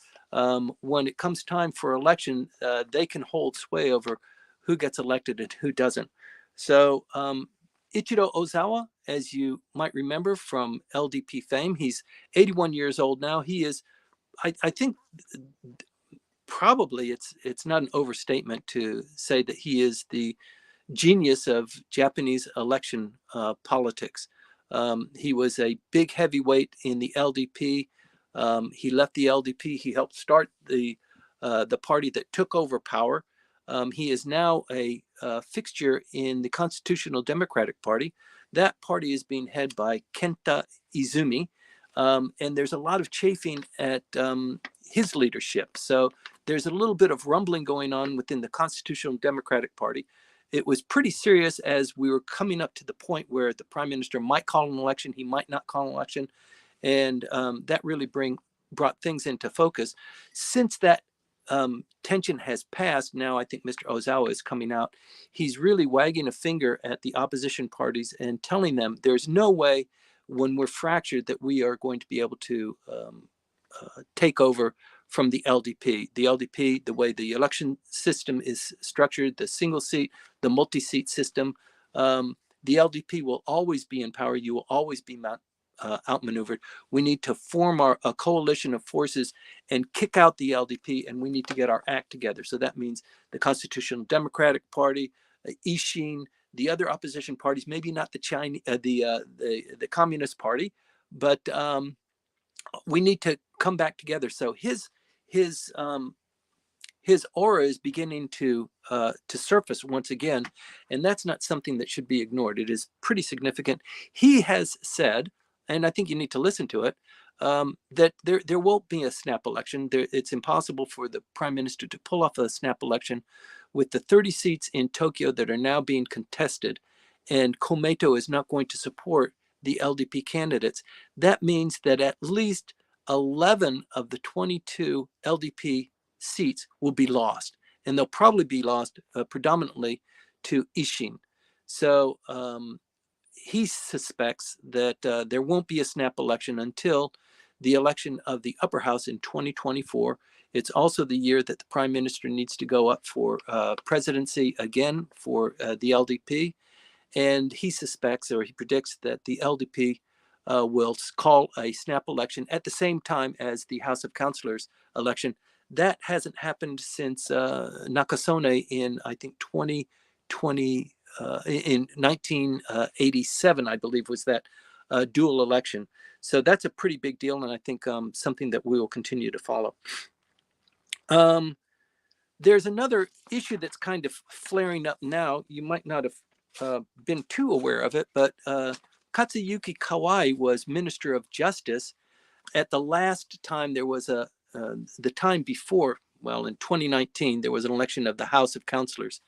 when it comes time for election, they can hold sway over who gets elected and who doesn't. So Ichiro Ozawa, as you might remember from LDP fame, he's 81 years old now. He is, I think, probably it's not an overstatement to say that he is the genius of Japanese election politics. He was a big heavyweight in the LDP. He left the LDP. He helped start the party that took over power. He is now a fixture in the Constitutional Democratic Party. That party is being led by Kenta Izumi, and there's a lot of chafing at his leadership. So there's a little bit of rumbling going on within the Constitutional Democratic Party. It was pretty serious as we were coming up to the point where the prime minister might call an election, he might not call an election, and that really brought things into focus. Since that tension has passed, now I think Mr. Ozawa is coming out. He's really wagging a finger at the opposition parties and telling them there's no way when we're fractured that we are going to be able to take over from the LDP. The LDP, the way the election system is structured, the single seat, the multi-seat system, the LDP will always be in power. You will always be outmaneuvered. We need to form a coalition of forces and kick out the LDP, and we need to get our act together. So that means the Constitutional Democratic Party, Ishin, the other opposition parties, maybe not the Chinese, the Communist Party, but we need to come back together. So his his aura is beginning to surface once again, and that's not something that should be ignored. It is pretty significant. He has said, and I think you need to listen to it, that there won't be a snap election. It's impossible for the prime minister to pull off a snap election with the 30 seats in Tokyo that are now being contested, and Komeito is not going to support the LDP candidates. That means that at least 11 of the 22 LDP seats will be lost, and they'll probably be lost predominantly to Ishin. So he suspects that there won't be a snap election until the election of the upper house in 2024. It's also the year that the prime minister needs to go up for presidency again for the LDP. And he suspects, or he predicts, that the LDP will call a snap election at the same time as the House of Councillors election. That hasn't happened since Nakasone in, I think, 2020, in 1987, I believe, was that dual election. So that's a pretty big deal, and I think something that we will continue to follow. There's another issue that's kind of flaring up now. You might not have been too aware of it, but Katsuyuki Kawai was Minister of Justice at the last time there was the time before, well, in 2019, there was an election of the House of Councillors.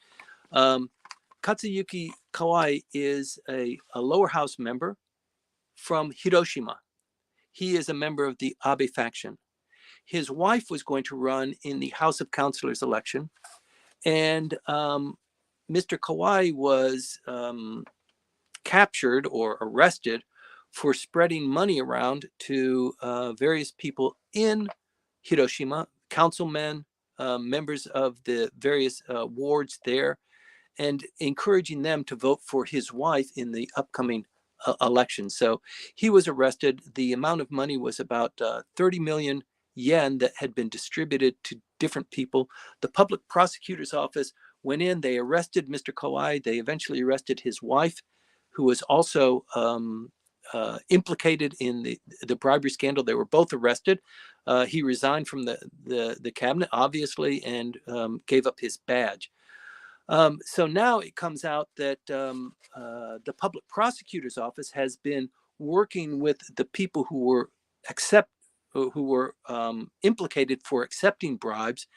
Katsuyuki Kawai is a lower house member from Hiroshima. He is a member of the Abe faction. His wife was going to run in the House of Councillors election, and Mr. Kawai was captured or arrested for spreading money around to various people in Hiroshima, councilmen, members of the various wards there, and encouraging them to vote for his wife in the upcoming election. So he was arrested. The amount of money was about 30 million yen that had been distributed to different people. The public prosecutor's office went in, they arrested Mr. Kawai. They eventually arrested his wife, who was also implicated in the bribery scandal. They were both arrested. He resigned from the cabinet, obviously, and gave up his badge. So now it comes out that the public prosecutor's office has been working with the people who were implicated for accepting bribes,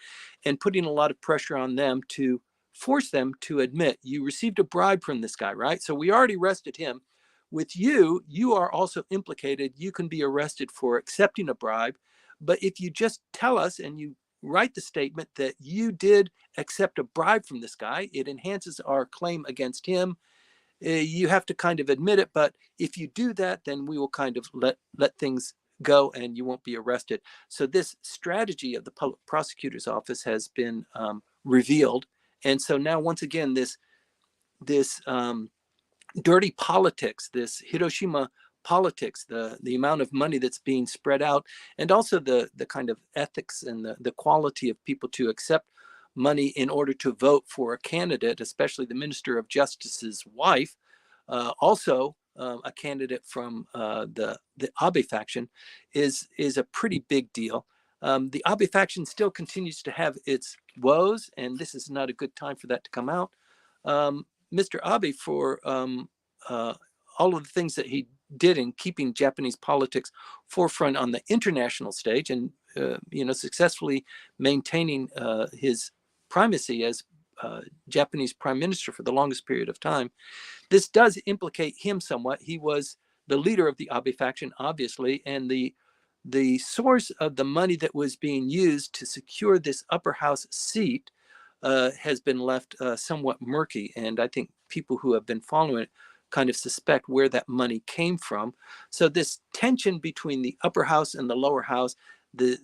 and putting a lot of pressure on them to force them to admit, you received a bribe from this guy, right? So we already arrested him. With you, you are also implicated. You can be arrested for accepting a bribe. But if you just tell us and you write the statement that you did accept a bribe from this guy, it enhances our claim against him. You have to kind of admit it. But if you do that, then we will kind of let things go and you won't be arrested. So this strategy of the public prosecutor's office has been revealed. And so now, once again, this dirty politics, this Hiroshima politics, the amount of money that's being spread out, and also the kind of ethics and the quality of people to accept money in order to vote for a candidate, especially the Minister of Justice's wife, also a candidate from the Abe faction, is a pretty big deal. The Abe faction still continues to have its woes, and this is not a good time for that to come out. Mr. Abe, for all of the things that he did in keeping Japanese politics forefront on the international stage, and successfully maintaining his primacy as Japanese prime minister for the longest period of time. This does implicate him somewhat. He was the leader of the Abe faction, obviously, and the source of the money that was being used to secure this upper house seat has been left somewhat murky. And I think people who have been following it kind of suspect where that money came from. So this tension between the upper house and the lower house, the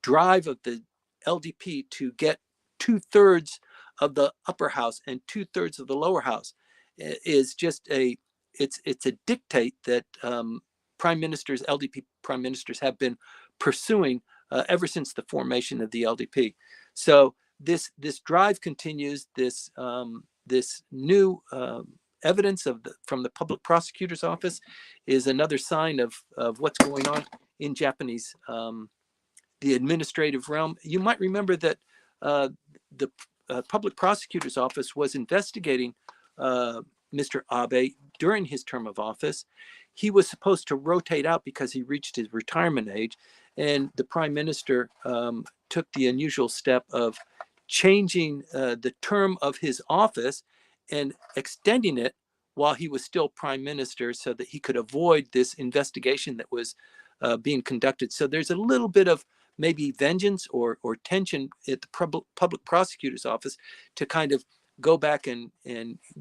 drive of the LDP to get 2/3 of the upper house and 2/3 of the lower house is just it's a dictate that prime ministers, LDP prime ministers, have been pursuing ever since the formation of the LDP. So this drive continues. This new evidence from the public prosecutor's office is another sign of what's going on in Japanese the administrative realm. You might remember that the public prosecutor's office was investigating Mr. Abe during his term of office. He was supposed to rotate out because he reached his retirement age, and the prime minister took the unusual step of changing the term of his office and extending it while he was still prime minister so that he could avoid this investigation that was being conducted. So there's a little bit of maybe vengeance or tension at the public prosecutor's office to kind of go back and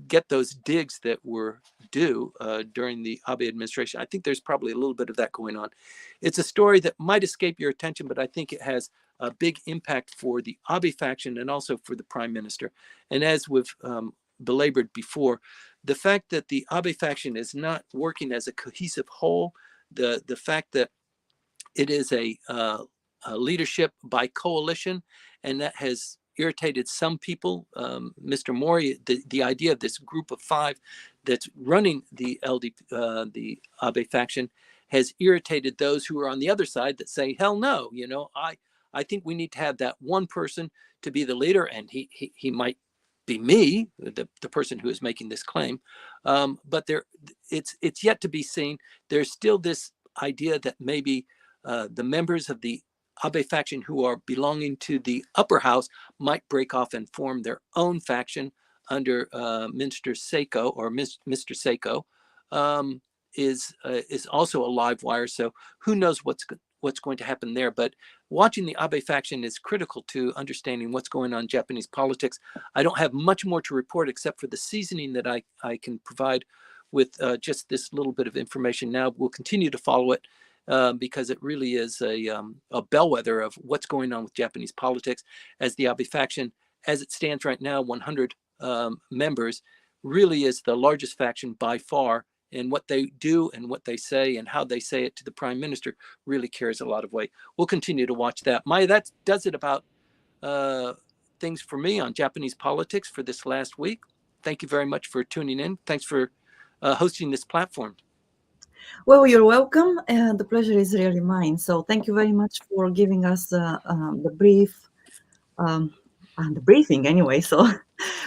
get those digs that were due during the Abe administration. I think there's probably a little bit of that going on. It's a story that might escape your attention, but I think it has a big impact for the Abe faction and also for the prime minister. And as we've belabored before, the fact that the Abe faction is not working as a cohesive whole, the fact that it is a leadership by coalition, and that has irritated some people. Mr. Mori, the idea of this group of five that's running the the Abe faction has irritated those who are on the other side that say, hell no, I think we need to have that one person to be the leader, and he might be me, the person who is making this claim. But it's yet to be seen. There's still this idea that maybe the members of the Abe faction who are belonging to the upper house might break off and form their own faction under Minister Seiko or Mr. Seiko, is also a live wire. So who knows what's going to happen there? But watching the Abe faction is critical to understanding what's going on in Japanese politics. I don't have much more to report except for the seasoning that I can provide with just this little bit of information now. We'll continue to follow it. Because it really is a bellwether of what's going on with Japanese politics, as the Abe faction, as it stands right now, 100 members, really is the largest faction by far. And what they do and what they say and how they say it to the prime minister really carries a lot of weight. We'll continue to watch that. Maya, that does it about things for me on Japanese politics for this last week. Thank you very much for tuning in. Thanks for hosting this platform. Well, you're welcome. The pleasure is really mine. So thank you very much for giving us the brief and the briefing anyway. So,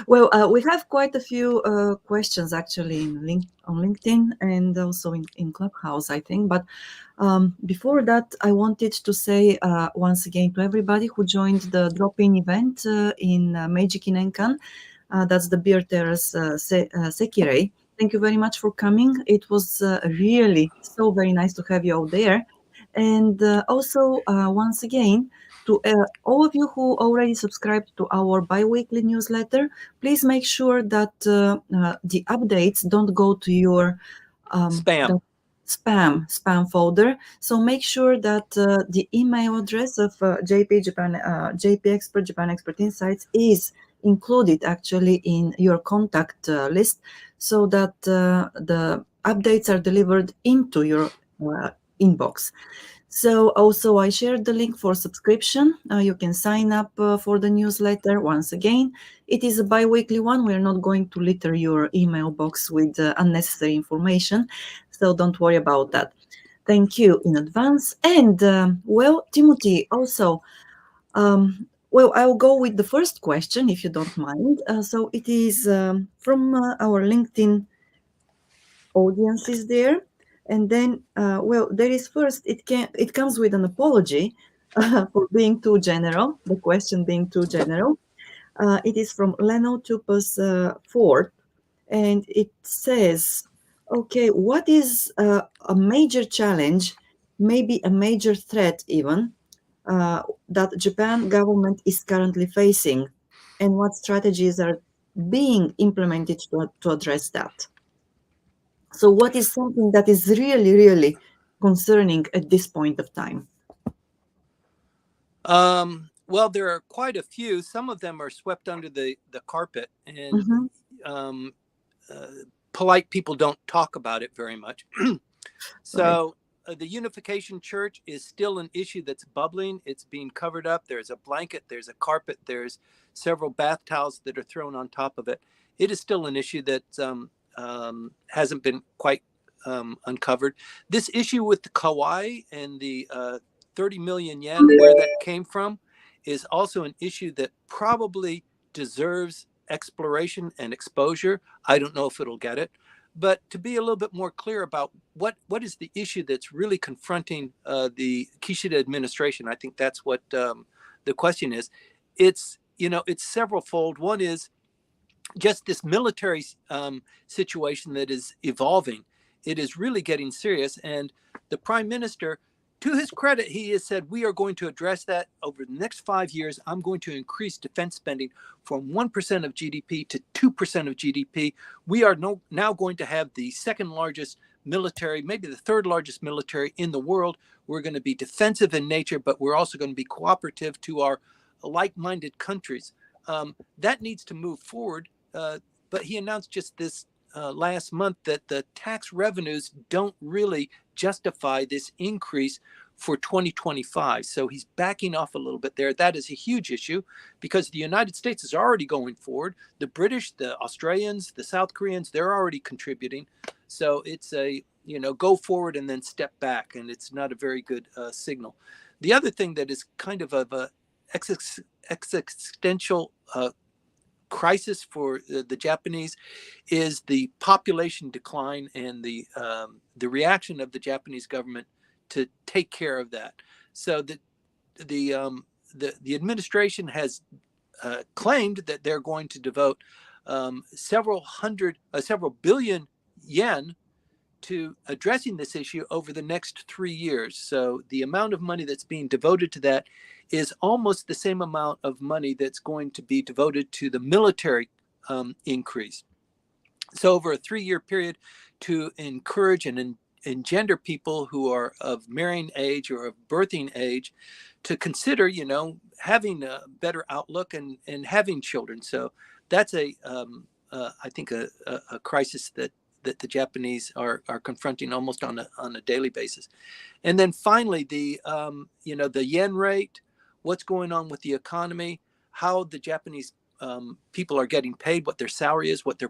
well, we have quite a few questions actually on LinkedIn and also in Clubhouse, I think. But before that, I wanted to say once again to everybody who joined the drop-in event in Meiji Kinenkan, that's the Beer Terrace Sekirei. Thank you very much for coming. It was really so very nice to have you all there. And also, once again, to all of you who already subscribed to our bi-weekly newsletter, please make sure that the updates don't go to your spam folder. So make sure that the email address of JP Expert, Japan Expert Insights is included actually in your contact list, so that the updates are delivered into your inbox. So also I shared the link for subscription. You can sign up for the newsletter. Once again, it is a bi-weekly one. We're not going to litter your email box with unnecessary information. So don't worry about that. Thank you in advance. And well, Timothy, also, well, I'll go with the first question, if you don't mind. So it is from our LinkedIn audiences there. And then, well, there is first, it comes with an apology for being too general, the question being too general. It is from Leno Tupus Ford, and it says, okay, what is a major challenge, maybe a major threat even, that Japan government is currently facing, and what strategies are being implemented to address that? So what is something that is really, really concerning at this point of time? Well, there are quite a few. Some of them are swept under the carpet, and polite people don't talk about it very much. So the Unification Church is still an issue that's bubbling. It's being covered up. There's a blanket, there's a carpet, there's several bath towels that are thrown on top of it. It is still an issue that hasn't been quite uncovered. This issue with the Kauai and the 30 million yen, where that came from, is also an issue that probably deserves exploration and exposure. I don't know if it'll get it, but to be a little bit more clear about what is the issue that's really confronting the Kishida administration, I think that's what the question is. It's it's several fold. One is just this military situation that is evolving. It is really getting serious, and the prime minister, to his credit, he has said, we are going to address that over the next 5 years. I'm going to increase defense spending from 1% of GDP to 2% of GDP. We are now going to have the second largest military, maybe the third largest military in the world. We're going to be defensive in nature, but we're also going to be cooperative to our like-minded countries. That needs to move forward. But he announced just this last month that the tax revenues don't really justify this increase for 2025. So he's backing off a little bit there. That is a huge issue because the United States is already going forward. The British, the Australians, the South Koreans, they're already contributing. So it's a, go forward and then step back. And it's not a very good signal. The other thing that is kind of a existential crisis for the Japanese is the population decline and the reaction of the Japanese government to take care of that. So the administration has claimed that they're going to devote several billion yen to addressing this issue over the next 3 years. So the amount of money that's being devoted to that is almost the same amount of money that's going to be devoted to the military increase. So over a 3-year period, to encourage and engender people who are of marrying age or of birthing age to consider, having a better outlook and having children. So that's I think a crisis that the Japanese are confronting almost on a daily basis. And then finally, the yen rate, what's going on with the economy, how the Japanese people are getting paid, what their salary is, what their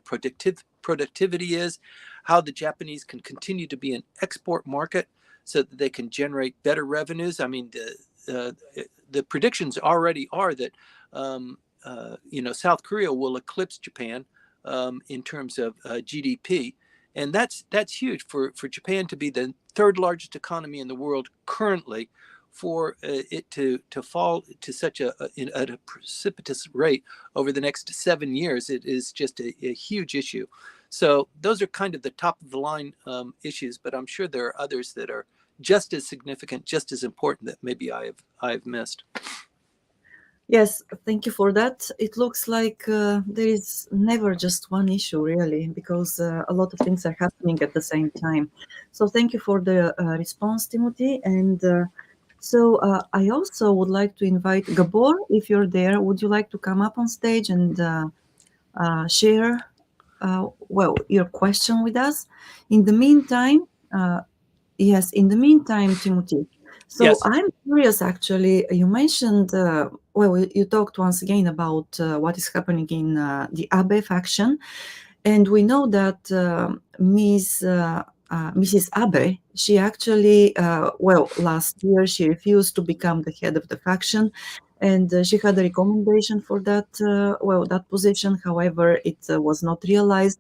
productivity is, how the Japanese can continue to be an export market so that they can generate better revenues. I mean, the predictions already are that South Korea will eclipse Japan in terms of GDP. And that's huge for Japan to be the third largest economy in the world currently, for it to fall to such at a precipitous rate over the next 7 years. It is just a huge issue. So those are kind of the top of the line issues, but I'm sure there are others that are just as significant, just as important that maybe I've missed. Yes, thank you for that. It looks like there is never just one issue, really, because a lot of things are happening at the same time. So thank you for the response, Timothy. And so I also would like to invite Gabor, if you're there. Would you like to come up on stage and share, your question with us? In the meantime, Timothy. So Yes. I'm curious, actually, you mentioned, you talked once again about what is happening in the Abe faction. And we know that Mrs. Abe, she actually, last year she refused to become the head of the faction. And she had a recommendation for that position. However, it was not realized.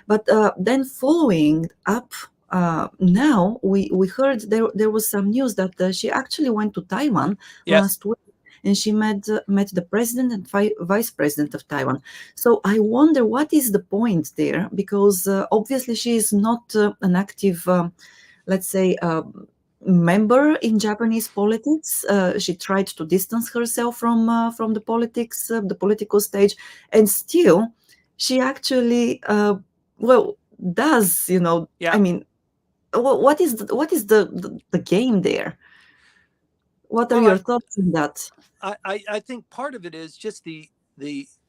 But then following up, now we heard there was some news that she actually went to Taiwan last week, and she met the president and vice president of Taiwan. So I wonder what is the point there, because obviously she is not an active, let's say, member in Japanese politics. She tried to distance herself from the politics, the political stage, and still she actually does, Yeah. I mean, what is the game there? What are your thoughts on that? I think part of it is just the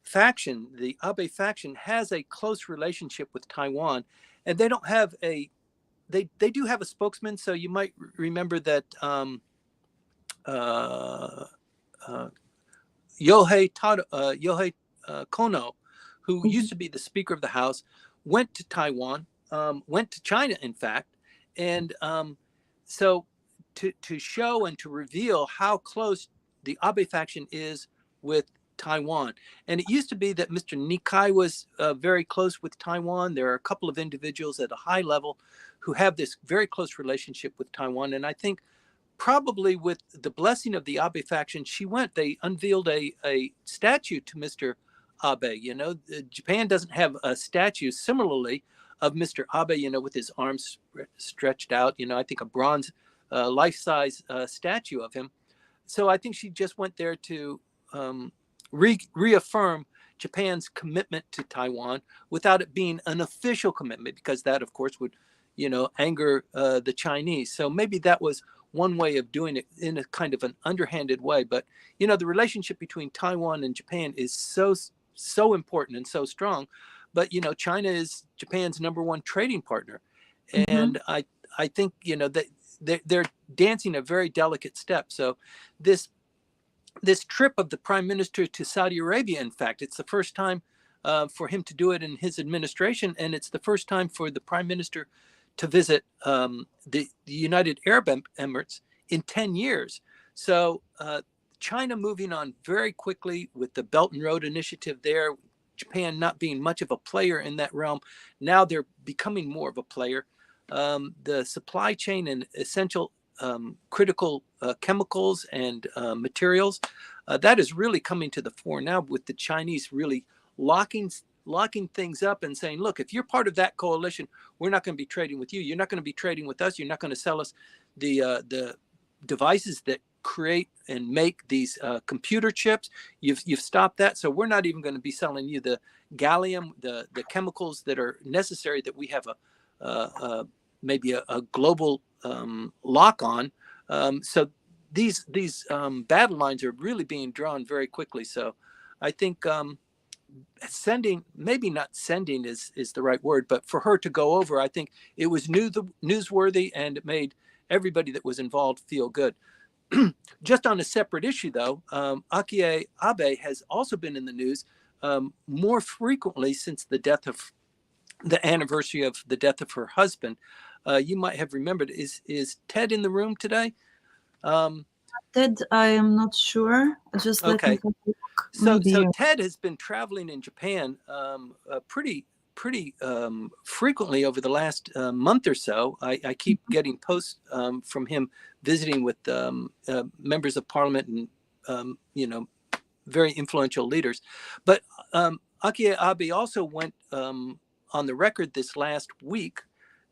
faction, the Abe faction, has a close relationship with Taiwan, and they don't have they do have a spokesman. So you might remember that Yohei Kono, who used to be the Speaker of the House, went to Taiwan, went to China, in fact, and so to show and to reveal how close the Abe faction is with Taiwan. And it used to be that Mr. Nikai was very close with Taiwan. There are a couple of individuals at a high level who have this very close relationship with Taiwan. And I think probably with the blessing of the Abe faction, they unveiled a statue to Mr. Abe. You know, Japan doesn't have a statue similarly of Mr. Abe, you know, with his arms stretched out, you know, I think a bronze life-size statue of him. So I think she just went there to reaffirm Japan's commitment to Taiwan without it being an official commitment, because that, of course, would, you know, anger the Chinese. So maybe that was one way of doing it in a kind of an underhanded way. But, you know, the relationship between Taiwan and Japan is so important and so strong. But, you know, China is Japan's #1 trading partner. Mm-hmm. And I think, you know, that they're dancing a very delicate step. So this trip of the prime minister to Saudi Arabia, in fact, it's the first time for him to do it in his administration. And it's the first time for the prime minister to visit the United Arab Emirates in 10 years. So China moving on very quickly with the Belt and Road Initiative there, Japan not being much of a player in that realm. Now they're becoming more of a player. The supply chain and essential critical chemicals and materials, that is really coming to the fore now, with the Chinese really locking things up and saying, look, if you're part of that coalition, we're not going to be trading with you. You're not going to be trading with us. You're not going to sell us the devices that create and make these computer chips. You've stopped that. So we're not even going to be selling you the gallium, the chemicals that are necessary, that we have maybe a global lock on. So these battle lines are really being drawn very quickly. So I think maybe not sending is the right word, but for her to go over, I think it was newsworthy, and it made everybody that was involved feel good. Just on a separate issue, though, Akie Abe has also been in the news more frequently since the anniversary of the death of her husband. You might have remembered. Is Ted in the room today? Ted, I am not sure. Just let me Okay. have a look. So Maybe. Ted has been traveling in Japan pretty frequently over the last month or so. I keep getting posts from him visiting with members of parliament and you know, very influential leaders. But Akie Abe also went on the record this last week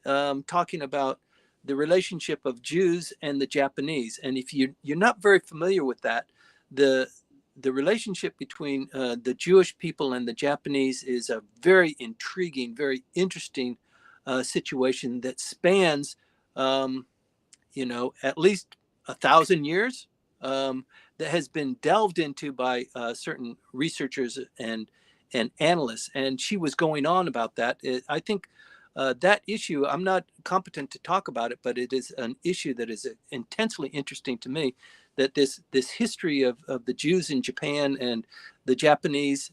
talking about the relationship of Jews and the Japanese. And if you're not very familiar with that, the relationship between the Jewish people and the Japanese is a very intriguing, very interesting situation that spans, you know, at least 1,000 years, that has been delved into by certain researchers and analysts. And she was going on about that. I think that issue, I'm not competent to talk about it, but it is an issue that is intensely interesting to me, that this history of the Jews in Japan and the Japanese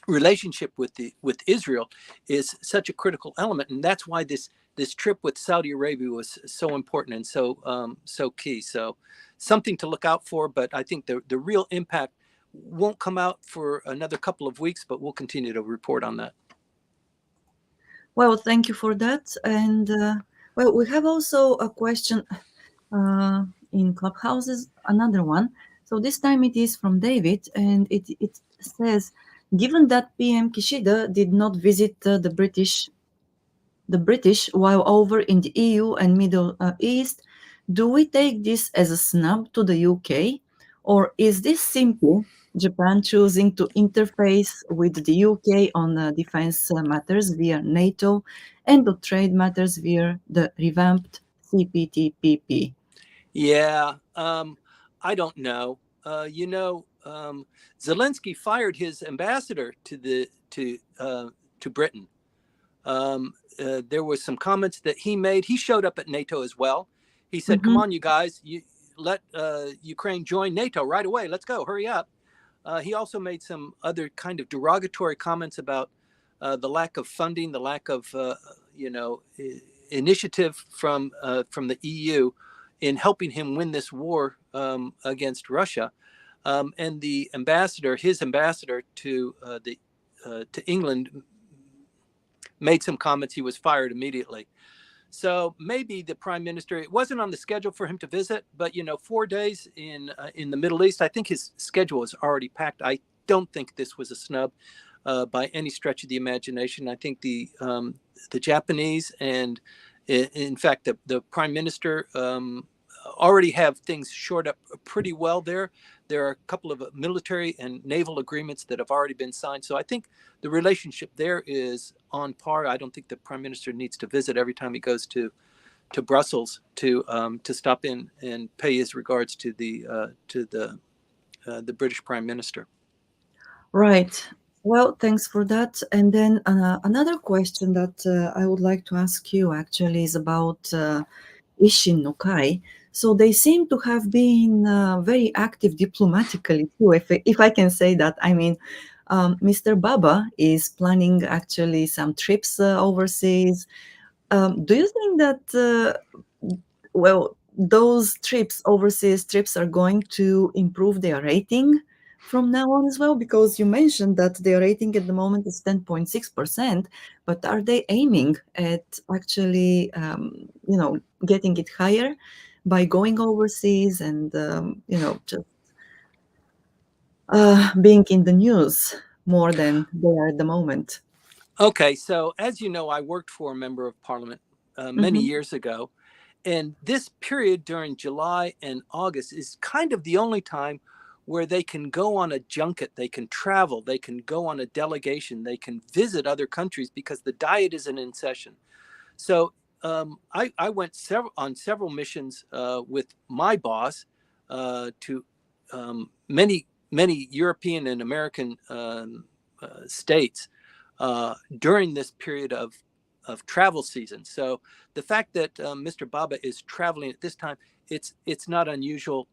relationship with Israel is such a critical element. And that's why this trip with Saudi Arabia was so important and so key. So something to look out for, but I think the real impact won't come out for another couple of weeks, but we'll continue to report on that. Well, thank you for that. And well, we have also a question in Clubhouses, another one. So this time it is from David, and it says, given that PM Kishida did not visit the British while over in the EU and Middle East, do we take this as a snub to the UK, or is this simply Japan choosing to interface with the UK on defense matters via NATO and on trade matters via the revamped CPTPP? Yeah, I don't know. You know, Zelensky fired his ambassador to Britain. There were some comments that he made. He showed up at NATO as well. He said, "Come on, you guys, you let Ukraine join NATO right away. Let's go, hurry up." He also made some other kind of derogatory comments about the lack of funding, the lack of you know, initiative from the EU in helping him win this war against Russia. And the ambassador, his ambassador to England, made some comments. He was fired immediately. So maybe the prime minister, it wasn't on the schedule for him to visit, but 4 days in the Middle East, I think his schedule is already packed. I don't think this was a snub by any stretch of the imagination. I think the Japanese and in fact the prime minister already have things shored up pretty well there. There are a couple of military and naval agreements that have already been signed. So I think the relationship there is on par. I don't think the prime minister needs to visit every time he goes to Brussels to stop in and pay his regards to the British prime minister. Right. Well, thanks for that. And then another question that I would like to ask you actually is about Ishin no Kai. So they seem to have been very active diplomatically too, if I can say that. I mean, Mr. Baba is planning actually some trips overseas. Do you think that, well, those trips, overseas trips, are going to improve their rating from now on as well? Because you mentioned that their rating at the moment is 10.6%, but are they aiming at actually, getting it higher by going overseas and, just being in the news more than they are at the moment? Okay, so as you know, I worked for a member of parliament many Mm-hmm. years ago. And this period during July and August is kind of the only time where they can go on a junket, they can travel, they can go on a delegation, they can visit other countries because the diet isn't in session. So I went on several missions with my boss to many European and American states during this period of travel season. So the fact that Mr. Baba is traveling at this time, it's not unusual.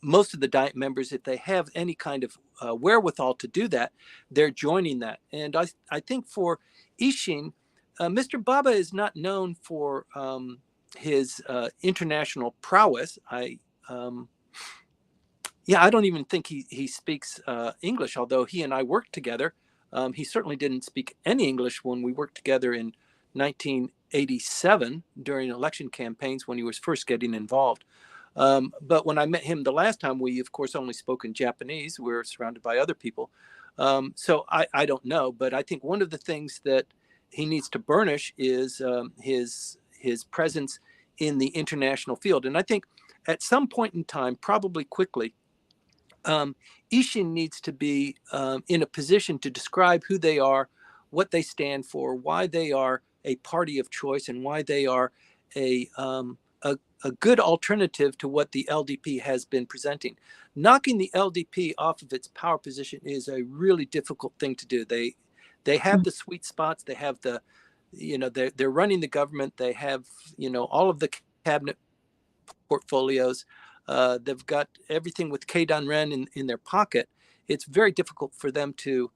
Most of the Diet members, if they have any kind of wherewithal to do that, they're joining that. And I think for Ishin, Mr. Baba is not known for his international prowess. I don't even think he speaks English, although he and I worked together. He certainly didn't speak any English when we worked together in 1987 during election campaigns when he was first getting involved. But when I met him the last time, we, of course, only spoke in Japanese. We were surrounded by other people. So I don't know. But I think one of the things that he needs to burnish is his presence in the international field. And I think at some point in time, probably quickly, Ishin needs to be in a position to describe who they are, what they stand for, why they are a party of choice, and why they are a, um, a good alternative to what the LDP has been presenting. Knocking the LDP off of its power position is a really difficult thing to do. They have the sweet spots. They have they're running the government. They have all of the cabinet portfolios. They've got everything with Keidan Ren in their pocket. It's very difficult for them to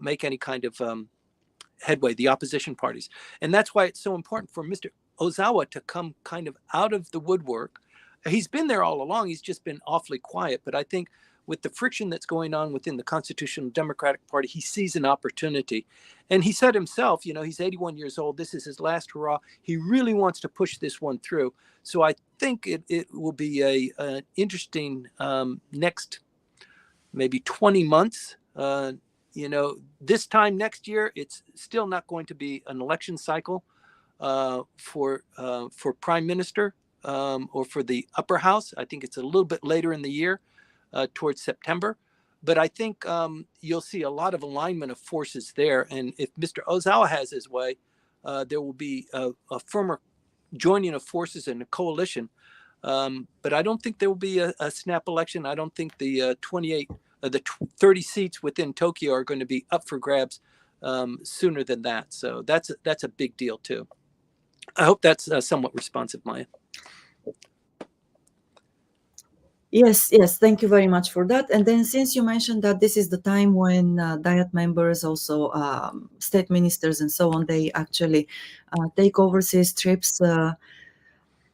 make any kind of headway, the opposition parties. And that's why it's so important for Mr. Ozawa to come kind of out of the woodwork. He's been there all along. He's just been awfully quiet. But I think with the friction that's going on within the Constitutional Democratic Party, he sees an opportunity. And he said himself, he's 81 years old. This is his last hurrah. He really wants to push this one through. So I think it will be an interesting next maybe 20 months. This time next year, it's still not going to be an election cycle for prime minister or for the upper house. I think it's a little bit later in the year, towards September. But I think you'll see a lot of alignment of forces there. And if Mr. Ozawa has his way, there will be a firmer joining of forces in a coalition. But I don't think there will be a snap election. I don't think the 30 seats within Tokyo are going to be up for grabs sooner than that. So that's a big deal too. I hope that's somewhat responsive, Maya. Yes, thank you very much for that. And then since you mentioned that this is the time when Diet members, also state ministers and so on, they actually take overseas trips,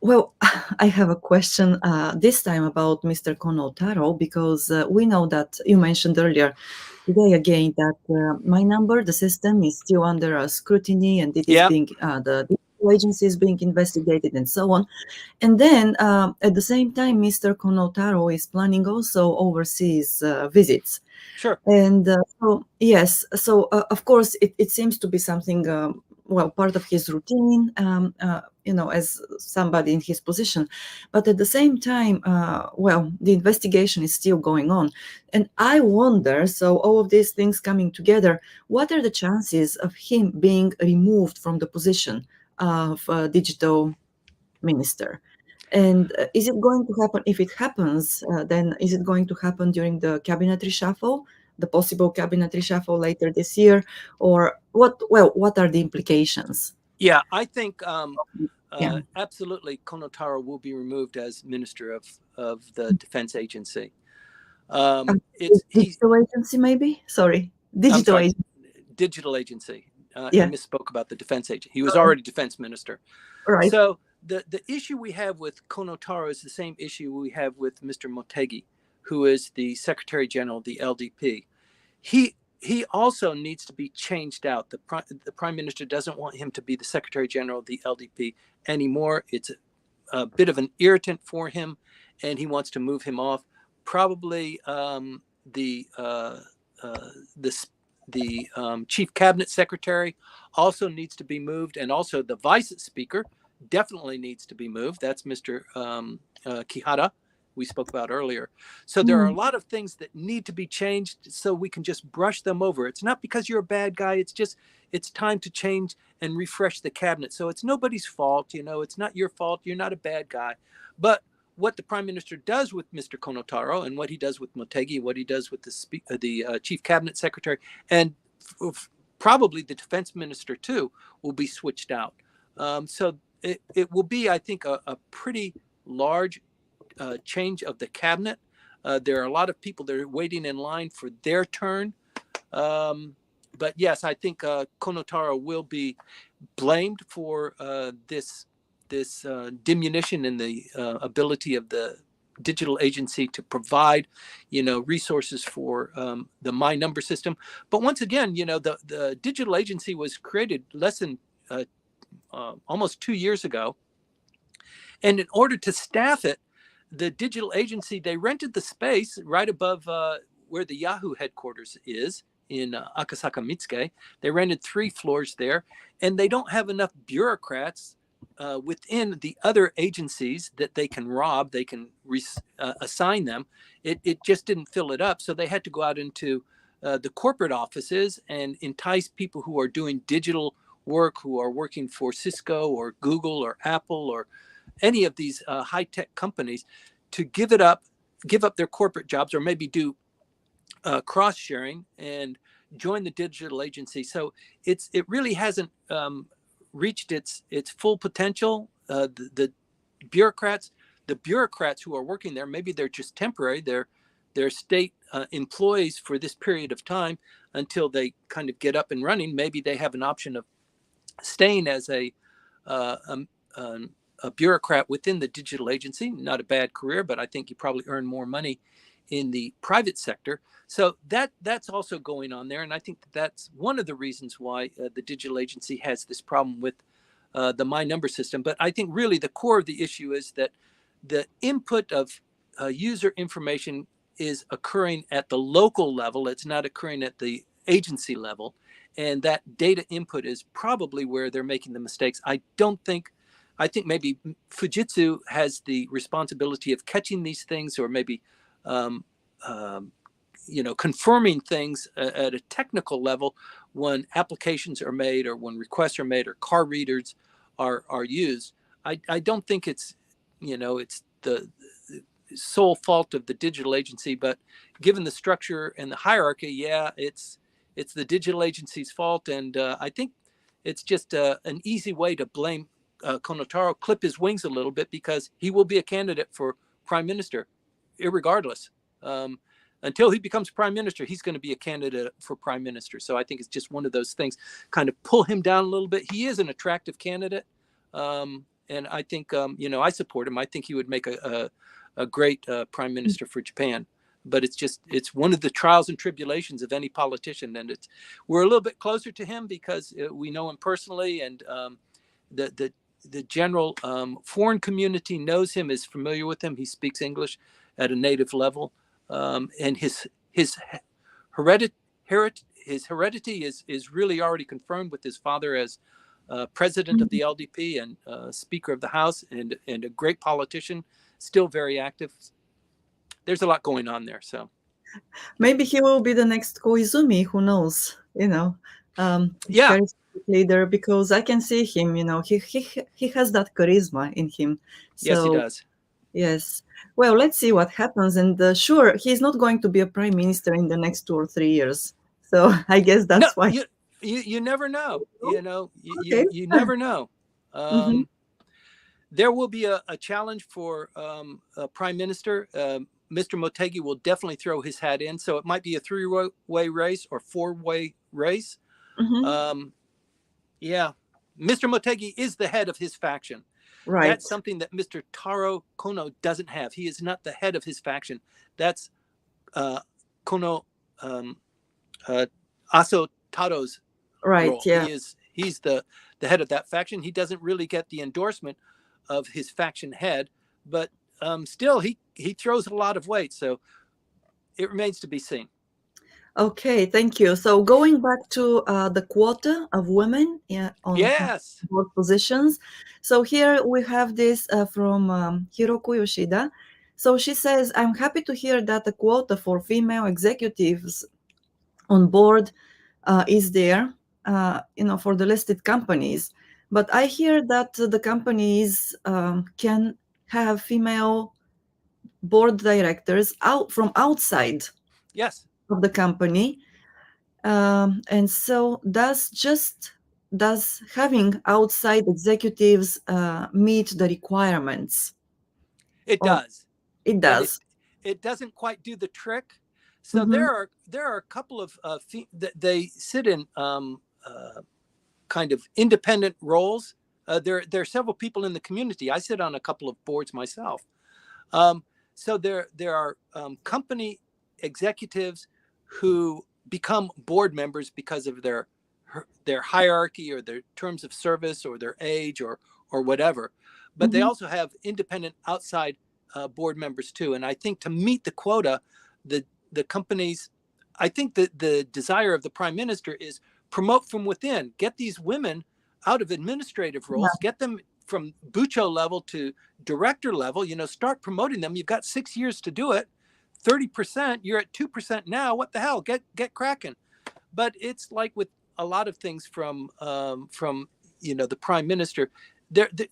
Well, I have a question this time about Mr. Konotaro, because we know that you mentioned earlier today again that my number, the system, is still under scrutiny, and it is Yeah, being the agency is being investigated and so on. And then at the same time, Mr. Konotaro is planning also overseas visits. sure. And so, yes, so of course, it seems to be something, well, part of his routine, as somebody in his position. But at the same time, well, the investigation is still going on. And I wonder, so all of these things coming together, what are the chances of him being removed from the position of digital minister? And is it going to happen? If it happens, then is it going to happen during the cabinet reshuffle, the possible cabinet reshuffle later this year, or what? Well, what are the implications? Yeah, I think Yeah. absolutely Konotaro will be removed as minister of the defense agency. It's he. Digital agency, maybe. Sorry, I'm digital sorry, agency. digital agency. He Yeah. misspoke about the defense agent. He was already defense minister. Right. So the issue we have with Konotaro is the same issue we have with Mr. Motegi, who is the Secretary General of the LDP. He also needs to be changed out. The Prime Minister doesn't want him to be the Secretary General of the LDP anymore. It's a bit of an irritant for him, and he wants to move him off. Probably the Chief Cabinet Secretary also needs to be moved, and also the Vice Speaker definitely needs to be moved. That's Mr. Kihara, we spoke about earlier. So there are a Hmm. lot of things that need to be changed so we can just brush them over. It's not because you're a bad guy. It's just it's time to change and refresh the cabinet. So it's nobody's fault. It's not your fault. You're not a bad guy. But what the prime minister does with Mr. Konotaro and what he does with Motegi, what he does with the chief cabinet secretary, and probably the defense minister too, will be switched out. So it will be, I think, a pretty large change of the cabinet. There are a lot of people that are waiting in line for their turn. But yes, I think Konotaro will be blamed for this diminution in the ability of the digital agency to provide, resources for the My Number system. But once again, the digital agency was created less than almost 2 years ago, and in order to staff it, the digital agency, they rented the space right above where the Yahoo headquarters is in Akasaka Mitsuke. They rented 3 floors there, and they don't have enough bureaucrats within the other agencies that they can rob, they can assign them. It just didn't fill it up. So they had to go out into the corporate offices and entice people who are doing digital work, who are working for Cisco or Google or Apple or any of these high-tech companies, to give up their corporate jobs, or maybe do cross-sharing and join the digital agency. So it really hasn't reached its full potential. The bureaucrats, who are working there, maybe they're just temporary. They're state employees for this period of time until they kind of get up and running. Maybe they have an option of staying as uh, um, a bureaucrat within the digital agency. Not a bad career, but I think you probably earn more money in the private sector. So that's also going on there, and I think that's one of the reasons why the digital agency has this problem with the My Number system. But I think really the core of the issue is that the input of user information is occurring at the local level. It's not occurring at the agency level. And that data input is probably where they're making the mistakes. I think maybe Fujitsu has the responsibility of catching these things, or maybe, um, um, confirming things at a technical level when applications are made, or when requests are made, or car readers are used. I don't think it's the sole fault of the digital agency, but given the structure and the hierarchy, yeah, it's the digital agency's fault. And I think it's just an easy way to blame Konotaro, clip his wings a little bit, because he will be a candidate for prime minister, irregardless. Um, until he becomes prime minister, he's going to be a candidate for prime minister. So I think it's just one of those things, kind of pull him down a little bit. He is an attractive candidate, and I think I support him. I think he would make a great prime minister for Japan. But it's one of the trials and tribulations of any politician, and we're a little bit closer to him because we know him personally, and the general foreign community knows him, is familiar with him. He speaks English at a native level, and his heredity is really already confirmed with his father as president of the LDP and Speaker of the House, and a great politician, still very active. There's a lot going on there. So maybe he will be the next Koizumi. Who knows? yeah, Charismatic leader, because I can see him. He has that charisma in him. yes, he So does. yes. Well, let's see what happens. And sure, he's not going to be a prime minister in the next 2 or 3 years. So I guess No, that's why. you never know. Okay. You never know. Mhm. There will be a challenge for a prime minister. Mr. Motegi will definitely throw his hat in. So it might be a 3-way race or 4-way race. Mhm. Yeah. Mr. Motegi is the head of his faction. Right. That's something that Mr. Taro Kono doesn't have. He is not the head of his faction. That's Kono Aso Taro's Right. role. Yeah. He's the head of that faction. He doesn't really get the endorsement of his faction head, but still he throws a lot of weight. So it remains to be seen. Okay, thank you. So going back to the quota of women on Yes. board positions. So here we have this from Hiroko Yoshida. So she says, I'm happy to hear that the quota for female executives on board is there, for the listed companies. But I hear that the companies can have female board directors out from outside Yes. of the company. And so does having outside executives meet the requirements? It Oh, does, it but does. it doesn't quite do the trick. So Mm-hmm. there are a couple of they sit in kind of independent roles. There are several people in the community. I sit on a couple of boards myself. So there are company executives who become board members because of their hierarchy or their terms of service or their age or whatever. But they Mm-hmm. also have independent outside board members too. And I think to meet the quota, the companies, I think that the desire of the prime minister is promote from within, get these women out of administrative roles, get them from bucho level to director level, start promoting them. You've got 6 years to do it. 30%, you're at 2% now. What the hell? Get cracking. But it's like with a lot of things from the prime minister,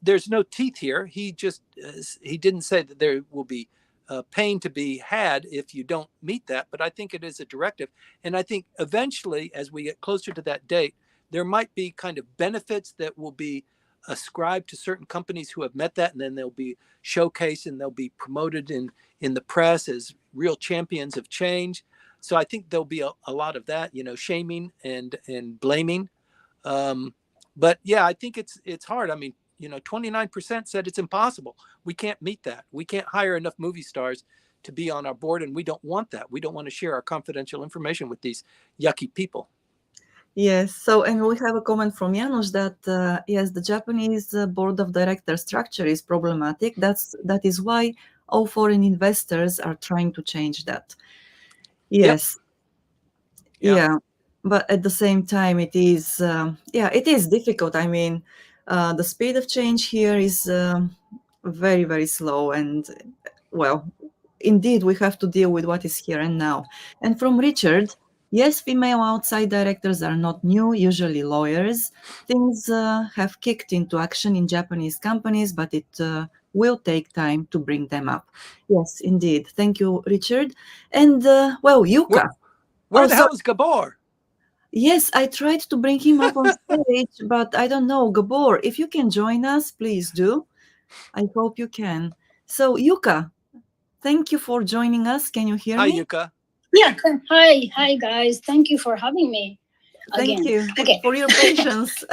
there's no teeth here. He didn't say that there will be pain to be had if you don't meet that, but I think it is a directive. And I think eventually, as we get closer to that date, there might be kind of benefits that will be ascribed to certain companies who have met that, and then they'll be showcased and they'll be promoted in the press as real champions of change. So I think there'll be a lot of that, shaming and blaming. But yeah, I think it's hard. I mean, 29% said it's impossible. We can't meet that. We can't hire enough movie stars to be on our board, and we don't want that. We don't want to share our confidential information with these yucky people. Yes. So, and we have a comment from Janusz that yes, the Japanese board of directors structure is problematic. That is why all foreign investors are trying to change that. Yep. Yes. Yeah. Yeah, but at the same time, it is difficult. I mean, the speed of change here is very, very slow, and well, indeed, we have to deal with what is here and now. And from Richard, yes, female outside directors are not new, usually lawyers. Things have kicked into action in Japanese companies, but it will take time to bring them up. Yes, indeed. Thank you, Richard. And well, Where Yuka. where Oh, the sorry. hell is Gabor? Yes, I tried to bring him up on stage, but I don't know. Gabor, if you can join us, please do. I hope you can. So, Yuka, thank you for joining us. Can you hear Hi, me? Yeah. Yuka. Hi, guys. Thank you for having me Thank again. you Okay. for your patience.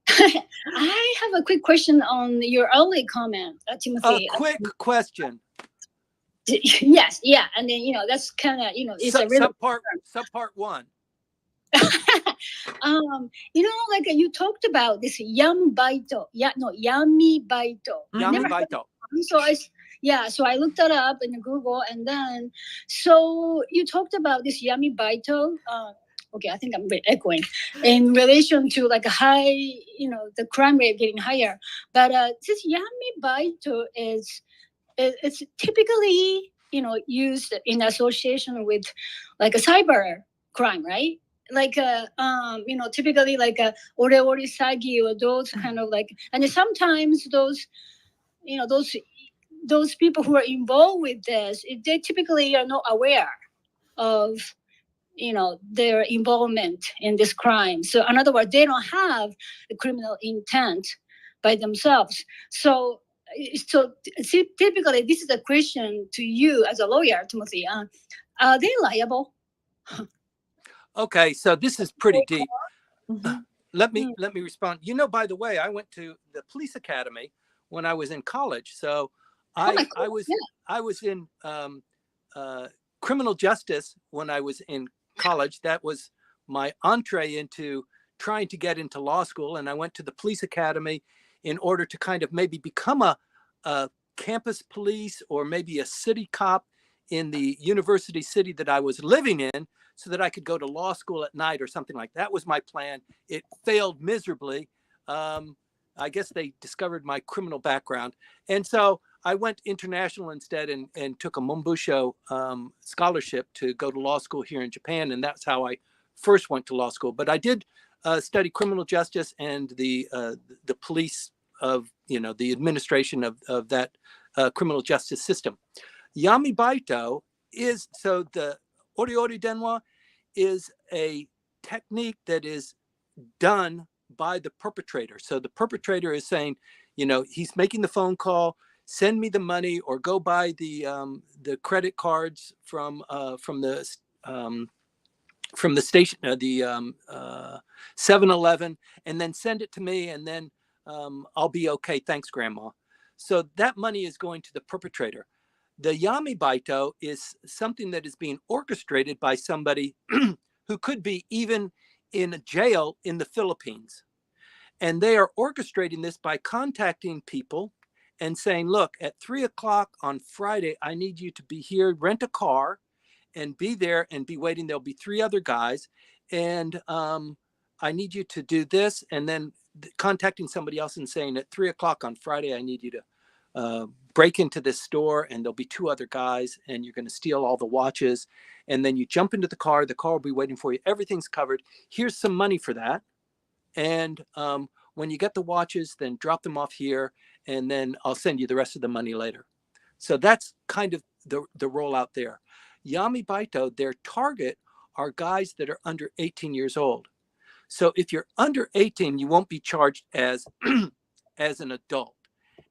I have a quick question on your early comment, A Timothy. quick question. Yes, yeah, and then that's kind of it's a really Subpart one. like you talked about this yam baito, yeah, no, yami baito. I Yami never heard baito. of it. So I looked that up in Google, and then so you talked about this yami baito. Okay, I think I'm echoing in relation to like a high, the crime rate getting higher. But this yami baito it's typically used in association with like a cyber crime, right? Like typically like a ore ore sagi or those kind of like, and sometimes you know those those people who are involved with this, they typically are not aware of their involvement in this crime. So in other words, they don't have a criminal intent by themselves. So typically this is a question to you as a lawyer, Timothy. Are they liable? Okay, so this is pretty deep. Mhm. Let me respond. By the way, I went to the police academy when I was in college. So Oh my I God. I was Yeah. I was in criminal justice when I was in college. That was my entree into trying to get into law school, and I went to the police academy in order to kind of maybe become a campus police or maybe a city cop in the university city that I was living in, so that I could go to law school at night or something like that. Was my plan. It failed miserably. I guess they discovered my criminal background, and so I went international instead and took a Mombusho scholarship to go to law school here in Japan, and that's how I first went to law school. But I did study criminal justice and the police of the administration of that criminal justice system. Yami Baito is so the ori ori denwa is a technique that is done by the perpetrator. So the perpetrator is saying, he's making the phone call, send me the money, or go buy the credit cards um, from the station, the 7-Eleven, and then send it to me, and then I'll be okay. Thanks, Grandma. So that money is going to the perpetrator. The Yami Baito is something that is being orchestrated by somebody who could be even in a jail in the Philippines. And they are orchestrating this by contacting people and saying, look, at 3 o'clock on Friday, I need you to be here, rent a car, and be there and be waiting. There'll be 3 other guys. And I need you to do this. And then contacting somebody else and saying, at 3 o'clock on Friday, I need you to break into this store, and there'll be 2 other guys, and you're going to steal all the watches. And then you jump into the car will be waiting for you. Everything's covered. Here's some money for that. And when you get the watches, then drop them off here, and then I'll send you the rest of the money later. So that's kind of the rollout there. Yami Baito, their target are guys that are under 18 years old. So if you're under 18, you won't be charged as as an adult.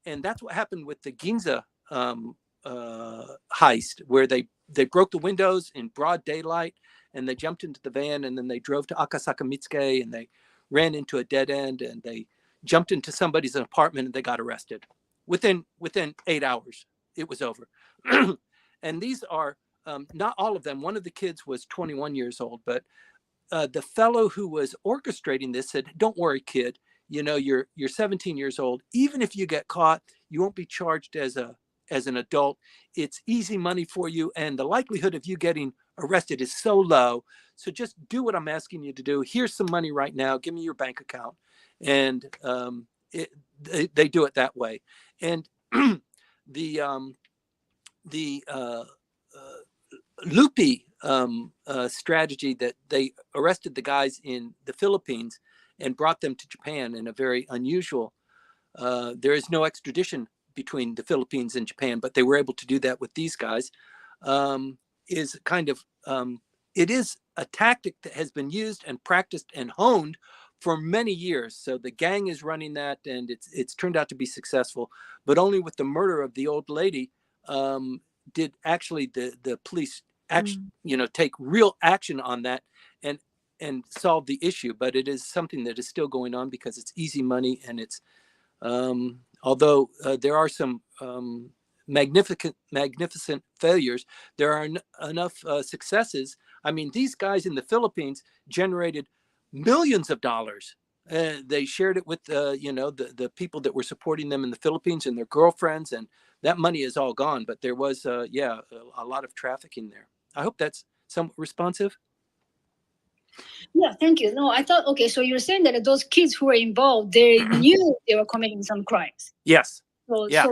And that's what happened with the Ginza heist, where they broke the windows in broad daylight, and they jumped into the van, and then they drove to Akasaka Mitsuke, and they ran into a dead end, and they jumped into somebody's apartment, and they got arrested. Within 8 hours, it was over. And these are not all of them. One of the kids was 21 years old, but the fellow who was orchestrating this said, "Don't worry, kid. You're 17 years old. Even if you get caught, you won't be charged as an adult. It's easy money for you, and the likelihood of you getting arrested is so low. So just do what I'm asking you to do. Here's some money right now. Give me your bank account." And they do it that way. And the Lupi strategy, that they arrested the guys in the Philippines and brought them to Japan in a very unusual. There is no extradition between the Philippines and Japan, but they were able to do that with these guys. Is kind of it is a tactic that has been used and practiced and honed for many years. So the gang is running that, and it's turned out to be successful. But only with the murder of the old lady did actually the police take real action on that. And and solve the issue, but it is something that is still going on because it's easy money, and it's although there are some magnificent failures, there are enough successes. I mean, these guys in the Philippines generated millions of dollars. They shared it with the people that were supporting them in the Philippines and their girlfriends, and that money is all gone. But there was a lot of trafficking there. I hope that's somewhat responsive. Yeah, thank you. No, I thought, okay, so you're saying that those kids who were involved, they knew they were committing some crimes. Yes. So, Yeah.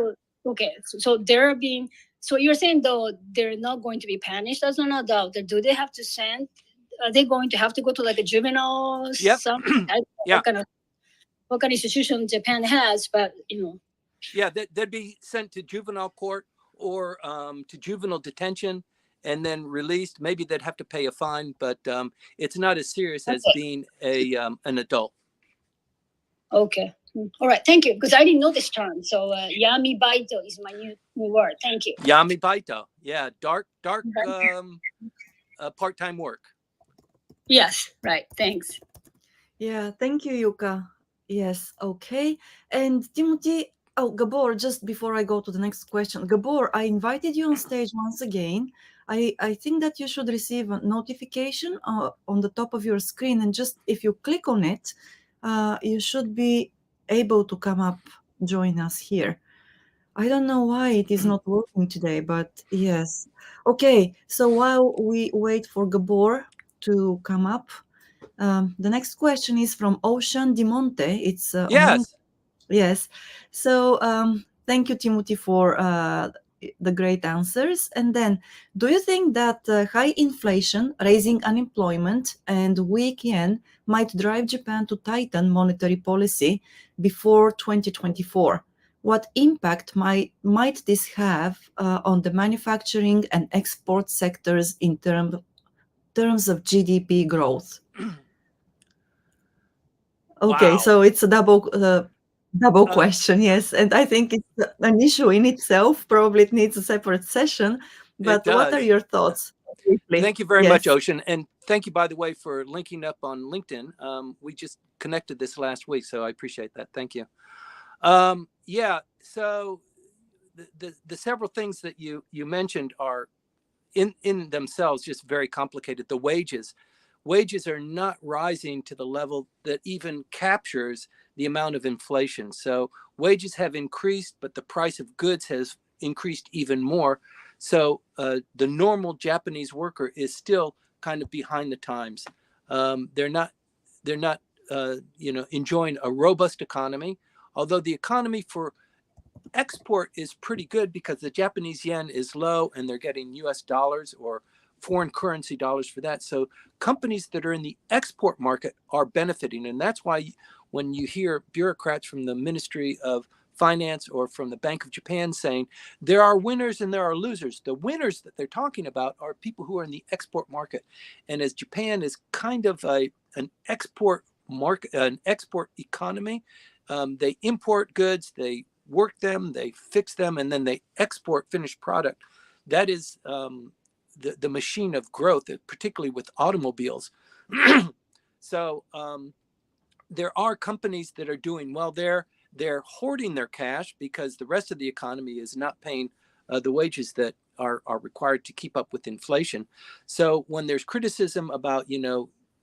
Okay, so they're being, so you're saying though they're not going to be punished as an adult. Do they have to send? Are they going to have to go to like a juvenile? Yep. Yeah. What kind of institution Japan has, but Yeah, they'd be sent to juvenile court or to juvenile detention and then released. Maybe they'd have to pay a fine, but it's not as serious as being an adult. Okay. All right. Thank you. Because I didn't know this term. So yami baito is my new word. Thank you. Yami baito. Yeah. Dark part-time work. Yes. Right. Thanks. Yeah, thank you, Yuka. Yes, okay. And Timothy, Gabor, just before I go to the next question, Gabor, I invited you on stage once again. I think that you should receive a notification on the top of your screen, and just if you click on it, you should be able to come up, join us here. I don't know why it is not working today, but yes. Okay, so while we wait for Gabor to come up, the next question is from Ocean Dimonte. It's yes. Yes. So thank you, Timothy, for the great answers. And then, do you think that high inflation, raising unemployment, and weak yen might drive Japan to tighten monetary policy before 2024? What impact might this have on the manufacturing and export sectors in terms of GDP growth? Okay, Wow. so it's a double question, yes, and I think it's an issue in itself. Probably it needs a separate session. But what are your thoughts? Briefly? Thank you very much, Ocean, and thank you, by the way, for linking up on LinkedIn. We just connected this last week, so I appreciate that. Thank you. Yeah. So the several things that you mentioned are in themselves just very complicated. The wages are not rising to the level that even captures the amount of inflation. So wages have increased, but the price of goods has increased even more. So the normal Japanese worker is still kind of behind the times. They're not enjoying a robust economy, although the economy for export is pretty good because the Japanese yen is low and they're getting US dollars or foreign currency dollars for that. So companies that are in the export market are benefiting. And that's why when you hear bureaucrats from the Ministry of Finance or from the Bank of Japan saying there are winners and there are losers, the winners that they're talking about are people who are in the export market. And as Japan is kind of an export market, an export economy, they import goods, they work them, they fix them, and then they export finished product. That is the machine of growth, particularly with automobiles. So there are companies that are doing well there. They're hoarding their cash because the rest of the economy is not paying the wages that are required to keep up with inflation. So when there's criticism about,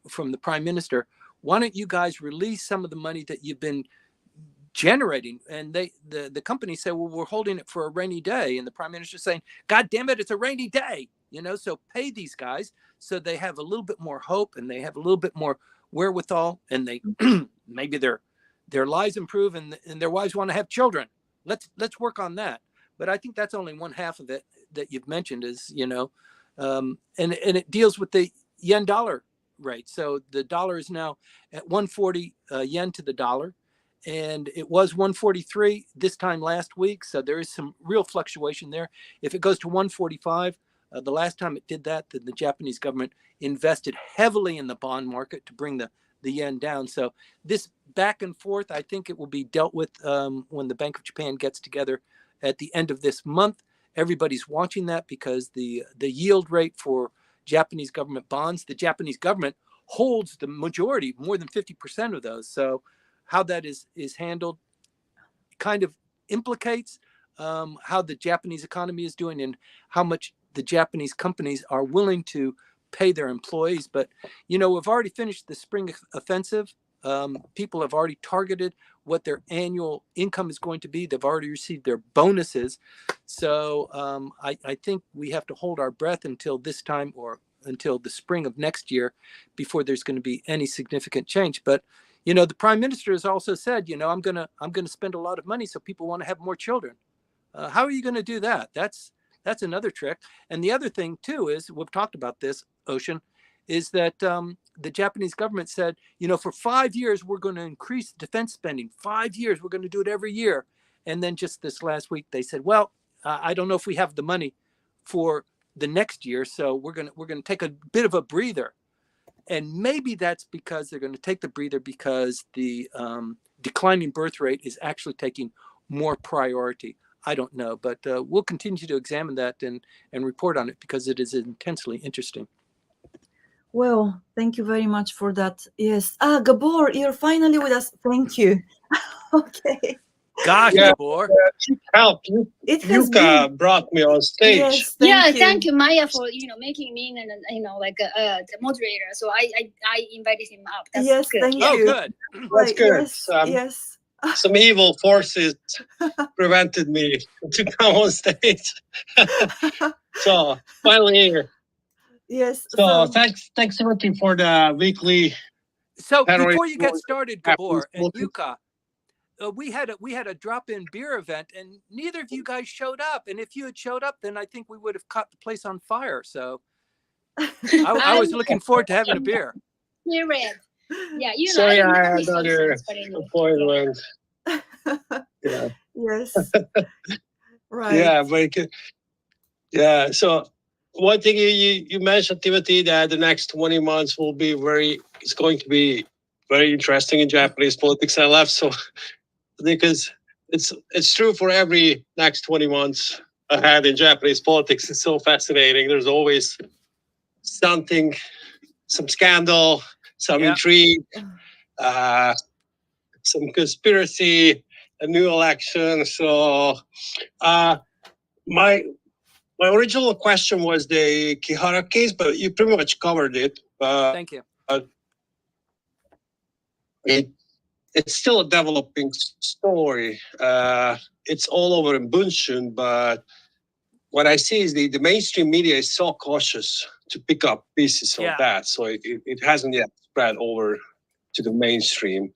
from the prime minister, why don't you guys release some of the money that you've been generating? And the company say, well, we're holding it for a rainy day. And the prime minister saying, God damn it, it's a rainy day. So pay these guys so they have a little bit more hope and they have a little bit more wherewithal, and they maybe their lives improve and their wives want to have children. Let's work on that. But I think that's only one half of it that you've mentioned is, and it deals with the yen dollar rate. So the dollar is now at 140 yen to the dollar. And it was 143 this time last week. So there is some real fluctuation there. If it goes to 145, the last time it did that, the Japanese government invested heavily in the bond market to bring the yen down. So this back and forth, I think it will be dealt with when the Bank of Japan gets together at the end of this month. Everybody's watching that because the yield rate for Japanese government bonds, the Japanese government holds the majority, more than 50% of those. So how that is handled kind of implicates how the Japanese economy is doing and how much the Japanese companies are willing to pay their employees. But, we've already finished the spring offensive. People have already targeted what their annual income is going to be. They've already received their bonuses. So I think we have to hold our breath until this time or until the spring of next year before there's going to be any significant change. But the prime minister has also said, I'm going to spend a lot of money so people want to have more children. How are you going to do that? That's another trick. And the other thing too is, we've talked about this, Ocean, is that the Japanese government said, for 5 years, we're going to increase defense spending. 5 years, we're going to do it every year. And then just this last week, they said, well, I don't know if we have the money for the next year, so we're going to take a bit of a breather. And maybe that's because they're going to take the breather because the declining birth rate is actually taking more priority. I don't know, but we'll continue to examine that and report on it because it is intensely interesting. Well, thank you very much for that. Yes. Gabor, you're finally with us. Thank you. Okay. Gosh, Yeah. Gabor. Help. It has Yuka been. brought me on stage. Yes, Thank you, Maya, for making me the moderator. So I invited him up. That's Yes, good. thank Oh, you. good. That's Right, good. Yes. Some evil forces prevented me to come on stage. So finally here. Yes. So thanks Timothy for the weekly. So Federal before you get started, Gabor and Japanese Yuka, we had a drop-in beer event, and neither of you guys showed up. And if you had showed up, then I think we would have caught the place on fire. So I was looking forward to having a beer. You're right. Yeah, Sorry, I I know had his another reasons, but anyway. appointment. Yeah. Yes. Right. Yeah, but yeah. So one thing you mentioned, Timothy, that the next 20 months will be it's going to be very interesting in Japanese politics. I left so because it's true for every next 20 months ahead in Japanese politics. It's so fascinating. There's always something, some scandal, some intrigue, some conspiracy, a new election. So my original question was the Kihara case, but you pretty much covered it. Thank you. It's still a developing story. It's all over in Bunshun, but what I see is the mainstream media is so cautious to pick up pieces of that. So it hasn't yet spread over to the mainstream.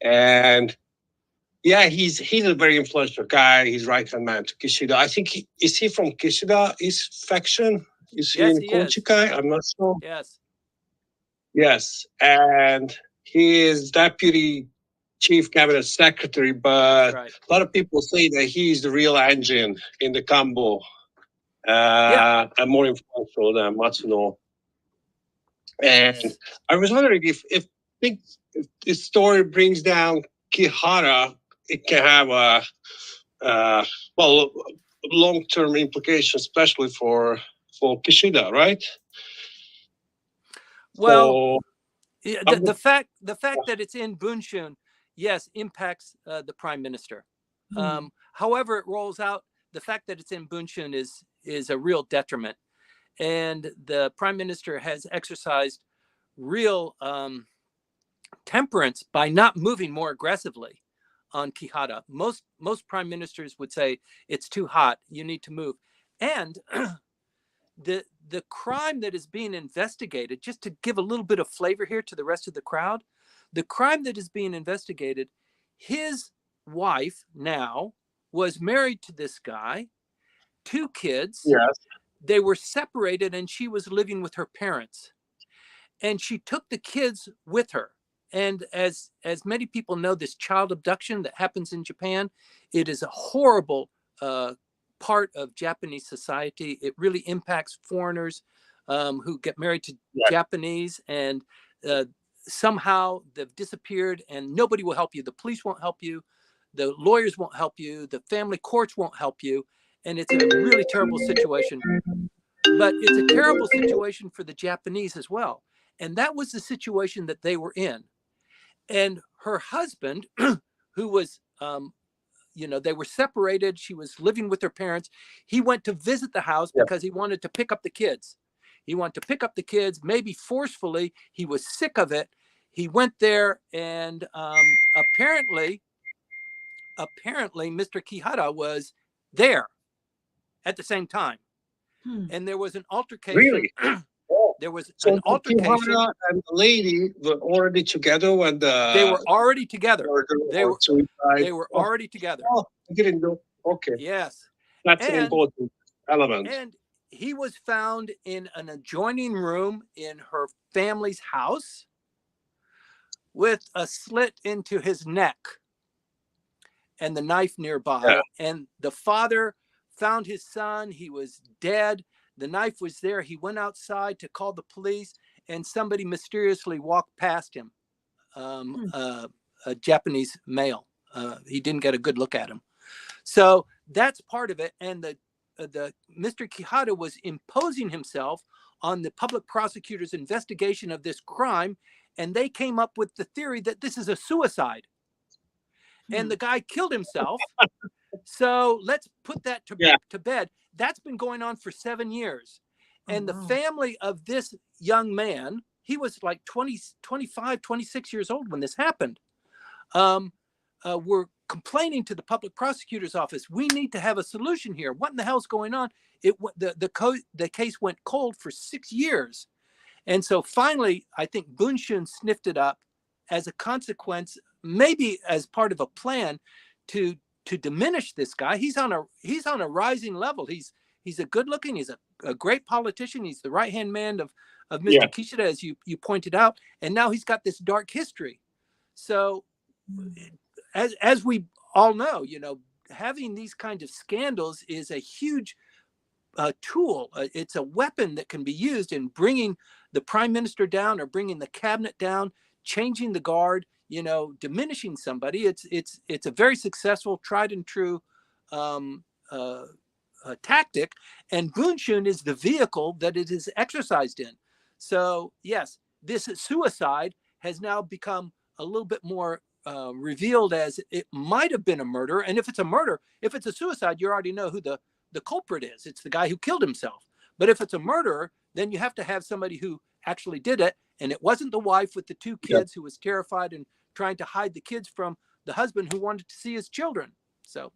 And yeah, he's a very influential guy. He's right-hand man to Kishida. I think is he from Kishida, his faction? Is he in Kochikai? I'm not sure. Yes. Yes. And he is deputy chief cabinet secretary, but a lot of people say that he's the real engine in the combo. And more influential than Matsuno. And I was wondering if this story brings down Kihara, it can have long-term implications, especially for Kishida, right? Well, the fact that it's in Bunshun, yes, impacts the prime minister. However it rolls out, the fact that it's in Bunshun is a real detriment. And the prime minister has exercised real temperance by not moving more aggressively on Kihara. Most prime ministers would say it's too hot, you need to move. And the crime that is being investigated, just to give a little bit of flavor here to the rest of the crowd, the crime that is being investigated, his wife now was married to this guy, 2 kids. Yes. They were separated and she was living with her parents. And she took the kids with her. And as many people know, this child abduction that happens in Japan, it is a horrible part of Japanese society. It really impacts foreigners who get married to Japanese, and somehow they've disappeared and nobody will help you. The police won't help you. The lawyers won't help you. The family courts won't help you. And it's a really terrible situation. But it's a terrible situation for the Japanese as well. And that was the situation that they were in. And her husband, who was, they were separated. She was living with her parents. He went to visit the house because he wanted to pick up the kids. He wanted to pick up the kids, maybe forcefully. He was sick of it. He went there, and apparently, Mr. Quijada was there at the same time. And there was an altercation. Really? There was So an altercation. Quijada and the lady were already together when they were already together. They were already together. Oh, I didn't know. Okay. Yes. That's an important element. And he was found in an adjoining room in her family's house with a slit into his neck and the knife nearby. Yeah. And the father found his son. He was dead. The knife was there. He went outside to call the police, and somebody mysteriously walked past him, a Japanese male. He didn't get a good look at him. So that's part of it. And the Mr. Quijada was imposing himself on the public prosecutor's investigation of this crime, and they came up with the theory that this is a suicide. And the guy killed himself. So let's put that to bed. That's been going on for 7 years. And the family of this young man, he was like 25, 26 years old when this happened, were complaining to the public prosecutor's office. We need to have a solution here. What in the hell's going on? The case went cold for 6 years. And so finally, I think Bunshun sniffed it up as a consequence, maybe as part of a plan to diminish this guy. He's on a rising level. He's a good looking, he's a great politician. He's the right-hand man of Mr. Quijada, as you pointed out. And now he's got this dark history. So as we all know, having these kinds of scandals is a huge tool. It's a weapon that can be used in bringing the prime minister down or bringing the cabinet down, changing the guard, diminishing somebody. It's a very successful, tried and true tactic, and Bunshun is the vehicle that it is exercised in. So yes, this suicide has now become a little bit more revealed as it might have been a murder. And if it's a suicide, you already know who the culprit is. It's the guy who killed himself. But if it's a murder, then you have to have somebody who actually did it. And it wasn't the wife with the 2 kids who was terrified and trying to hide the kids from the husband who wanted to see his children. So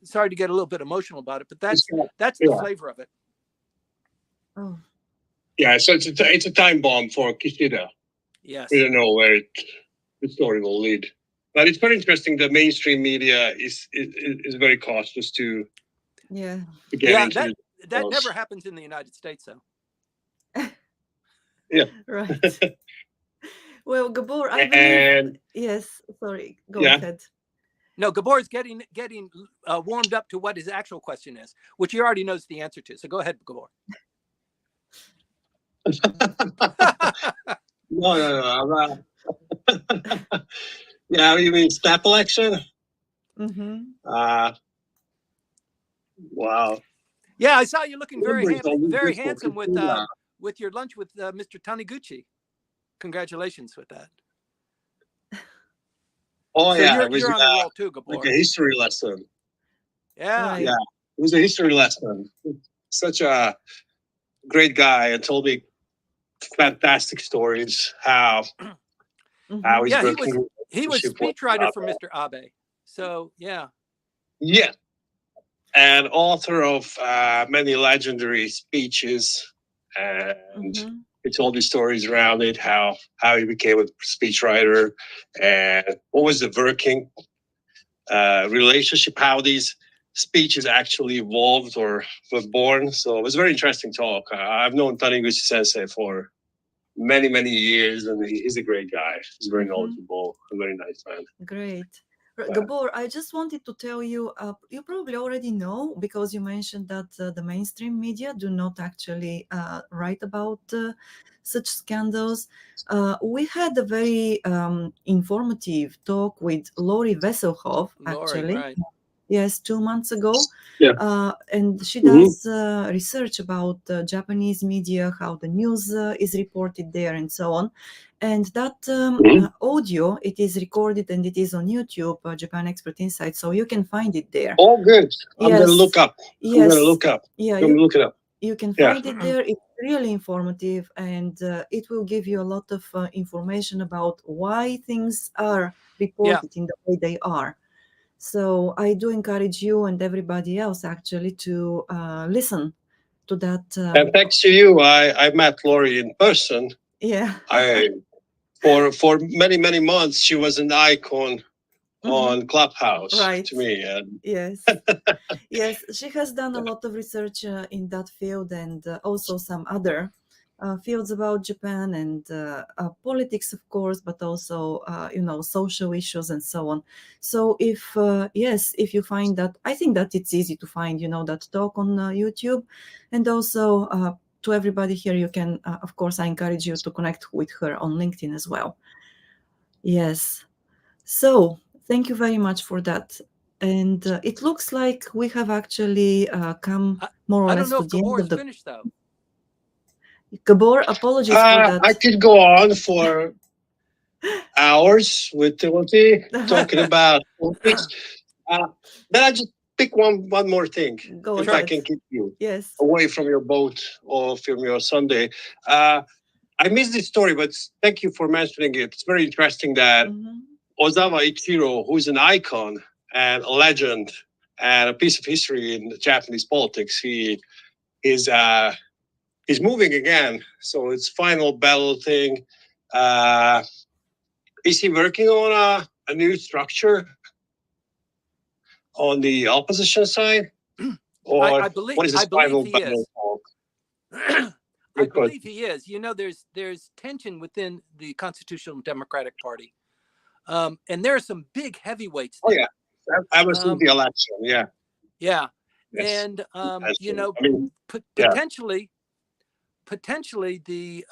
sorry to get a little bit emotional about it, but that's the flavor of it. Oh. Yeah, so it's a time bomb for Kishida. Yes. We don't know where the story will lead. But it's very interesting. The mainstream media is very cautious to get into that never happens in the United States, though. Yeah. Right. Well, Gabor, I believe... Yes, sorry. Go ahead. No, Gabor is getting warmed up to what his actual question is, which he already knows the answer to. So go ahead, Gabor. No. Yeah, you mean snap election? Mm-hmm. Wow. Yeah, I saw you looking very handsome with your lunch with Mr. Taniguchi. Congratulations with that. Oh, so yeah. You're on the roll too, Gabor. Like a history lesson. Yeah. Right. Yeah. It was a history lesson. Such a great guy, and told me fantastic stories how he's working. He was speechwriter for Mr. Abe. So yeah. Yeah. And author of many legendary speeches, and he told me stories around it, how he became a speechwriter, and what was the working relationship, how these speeches actually evolved or were born. So it was a very interesting talk. I've known Taniguchi Sensei for many, many years, and he's a great guy. He's very knowledgeable, a very nice man. Great. Gabor, I just wanted to tell you, you probably already know, because you mentioned that the mainstream media do not actually write about such scandals. We had a very informative talk with Lori Vesselhoff, actually. Right. Yes, 2 months ago. Yeah. And she Mhm. does research about Japanese media, how the news is reported there, and so on. And that audio, it is recorded and it is on YouTube, Japan Expert Insight, so you can find it there. Oh, good. I'm gonna Yes. look up. I'm Yes. gonna look up. Yeah, I'm gonna look it up. you can Yeah. find it there. It's really informative, and it will give you a lot of information about why things are reported in the way they are. So I do encourage you and everybody else actually to listen to that. And thanks to you, I met Lori in person. Yeah. For many months, she was an icon on Clubhouse Right. to me. And Yes. Yes, she has done a lot of research in that field, and also some other fields about Japan and politics, of course, but also social issues and so on. So if if you find that, I think that it's easy to find that talk on YouTube, and also to everybody here, you can of course, I encourage you to connect with her on LinkedIn as well. Yes. So thank you very much for that. And it looks like we have actually come more or I don't less know to if the end Gabor of is the. finished though. Gabor, apologies for that. I could go on for hours with Timothy talking about politics. Then I just pick one more thing, Go if ahead. I can keep you Yes. away from your boat or from your Sunday. I missed this story, but thank you for mentioning it. It's very interesting that Ozawa Ichiro, who's an icon and a legend and a piece of history in Japanese politics, he's moving again. So it's final battle thing. Is he working on a new structure on the opposition side? Or I believe what is this I believe final he battle is. called? I believe he is. There's tension within the Constitutional Democratic Party, and there are some big heavyweights there. Oh yeah, I was in the election. Yeah. Yeah, Yes. and Yeah. potentially the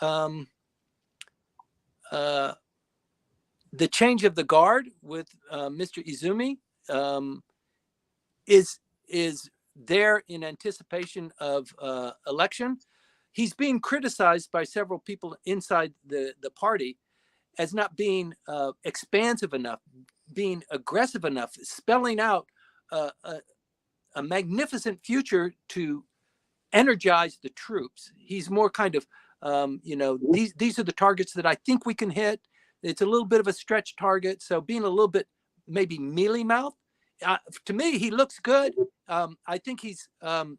change of the guard with Mr. Izumi is there in anticipation of election. He's being criticized by several people inside the party as not being expansive enough, being aggressive enough, spelling out a magnificent future to energize the troops. He's more kind of, these are the targets that I think we can hit. It's a little bit of a stretch target. So being a little bit maybe mealy mouth. To me, he looks good. I think he's an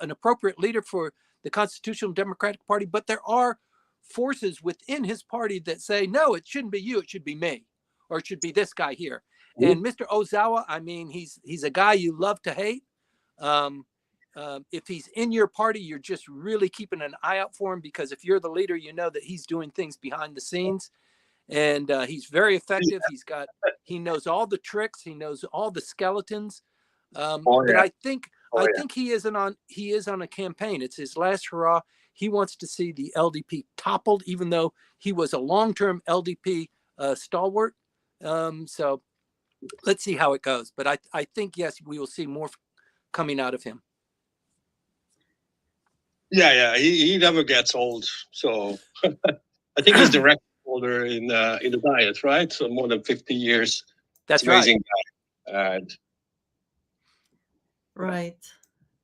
appropriate leader for the Constitutional Democratic Party, but there are forces within his party that say, no, it shouldn't be you, it should be me, or it should be this guy here. And Mr. Ozawa, I mean, he's a guy you love to hate. If he's in your party, you're just really keeping an eye out for him, because if you're the leader, you know that he's doing things behind the scenes, and he's very effective. He knows all the tricks. He knows all the skeletons. But I think he is on a campaign. It's his last hurrah. He wants to see the LDP toppled, even though he was a long-term LDP stalwart. So let's see how it goes. But I think, yes, we will see more coming out of him. Yeah. He never gets old. So I think he's the record holder in the diet, right? So more than 50 years. That's amazing right. Guy. Right.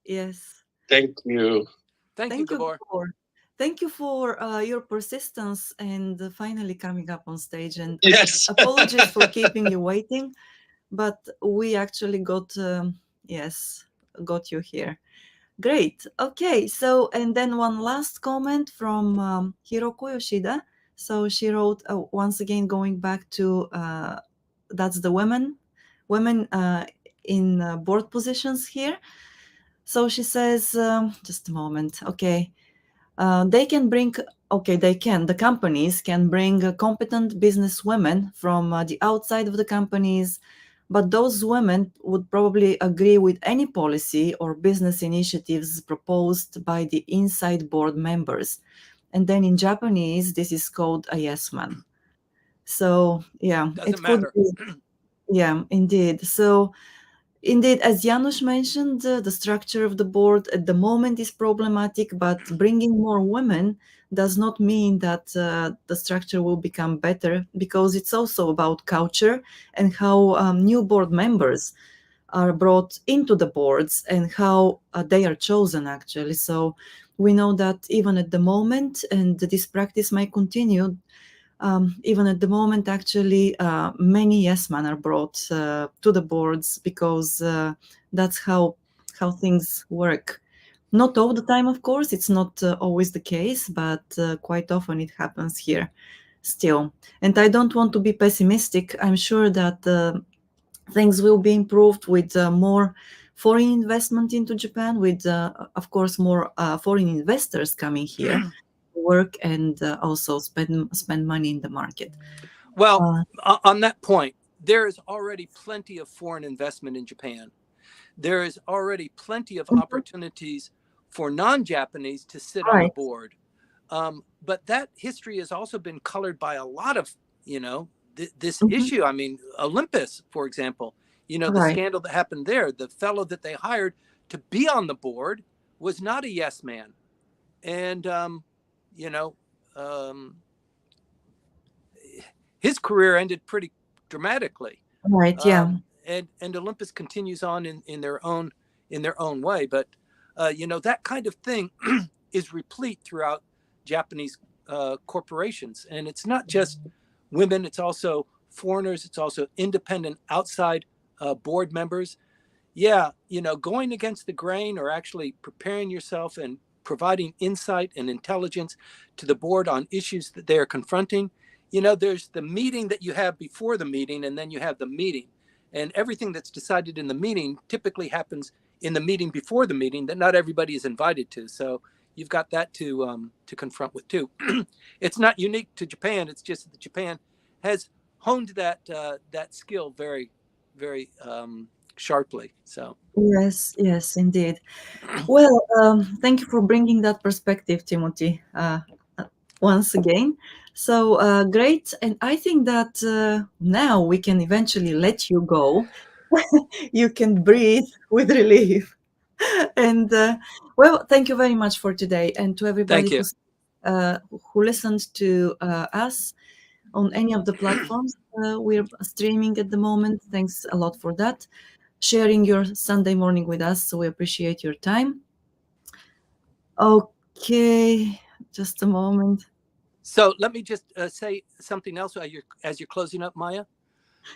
Yes. Thank you. Thank you, Gabor. Thank you for your persistence and finally coming up on stage. And yes, apologies for keeping you waiting, but we actually got you here. Great. Okay. So, and then one last comment from Hiroko Yoshida. So she wrote, once again, going back to that's the women in board positions here. So she says, just a moment. Okay. The companies can bring competent business women from the outside of the companies, but those women would probably agree with any policy or business initiatives proposed by the inside board members. And then in Japanese, this is called a yes man. So yeah, Doesn't matter. Yeah, indeed. So Indeed, as Janusz mentioned, the structure of the board at the moment is problematic, but bringing more women does not mean that the structure will become better, because it's also about culture and how new board members are brought into the boards and how they are chosen, actually. So we know that even at the moment, and this practice might continue, even at the moment, actually, many yes men are brought to the boards, because that's how things work. Not all the time, of course. It's not always the case, but quite often it happens here still. And I don't want to be pessimistic. I'm sure that things will be improved with more foreign investment into Japan, with, of course, more foreign investors coming here work and also spend money in the market. Well, on that point, there is already plenty of foreign investment in Japan. There is already plenty of opportunities for non-Japanese to sit on the Right. board. But that history has also been colored by a lot of, this issue. I mean, Olympus, for example, the Right. scandal that happened there, the fellow that they hired to be on the board was not a yes man. And, his career ended pretty dramatically. Right. Yeah. And Olympus continues on in their own way. But that kind of thing is replete throughout Japanese corporations, and it's not just women; it's also foreigners. It's also independent outside board members. Yeah, going against the grain, or actually preparing yourself and providing insight and intelligence to the board on issues that they are confronting. There's the meeting that you have before the meeting, and then you have the meeting. And everything that's decided in the meeting typically happens in the meeting before the meeting that not everybody is invited to. So you've got that to confront with too. It's not unique to Japan. It's just that Japan has honed that skill very, very sharply. So Yes, indeed. Well, thank you for bringing that perspective, Timothy, once again. So great. And I think that now we can eventually let you go. You can breathe with relief. And well, thank you very much for today, and to everybody thank you. who listened to us on any of the platforms we're streaming at the moment. Thanks a lot for that. Sharing your Sunday morning with us. So we appreciate your time. Okay, just a moment. So let me just say something else as you're closing up, Maya.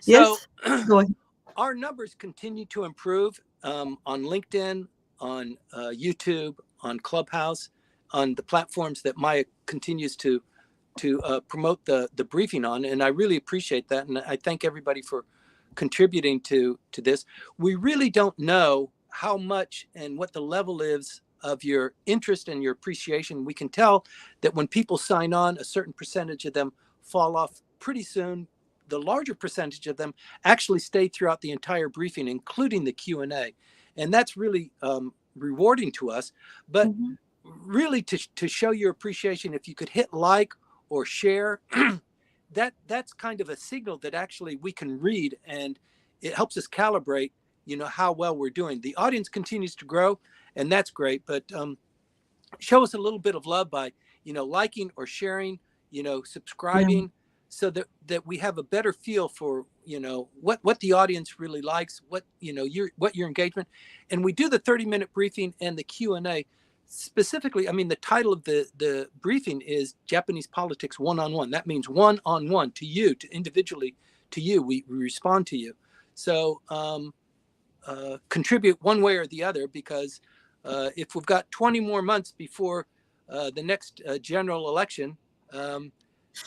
Yes, So go ahead. our numbers continue to improve on LinkedIn, on YouTube, on Clubhouse, on the platforms that Maya continues to promote the briefing on, and I really appreciate that, and I thank everybody for contributing to this. We really don't know how much and what the level is of your interest and your appreciation. We can tell that when people sign on, a certain percentage of them fall off pretty soon. The larger percentage of them actually stay throughout the entire briefing, including the Q&A. And that's really rewarding to us. But really to show your appreciation, if you could hit like or share, that's kind of a signal that actually we can read, and it helps us calibrate, how well we're doing. The audience continues to grow, and that's great. But show us a little bit of love by, liking or sharing, subscribing, so that we have a better feel for, what the audience really likes, what your engagement. And we do the 30-minute briefing and the Q&A specifically. I mean, the title of the briefing is Japanese Politics One-on-One. That means one-on-one, to you, to individually to you. We respond to you. So contribute one way or the other, because if we've got 20 more months before the next general election,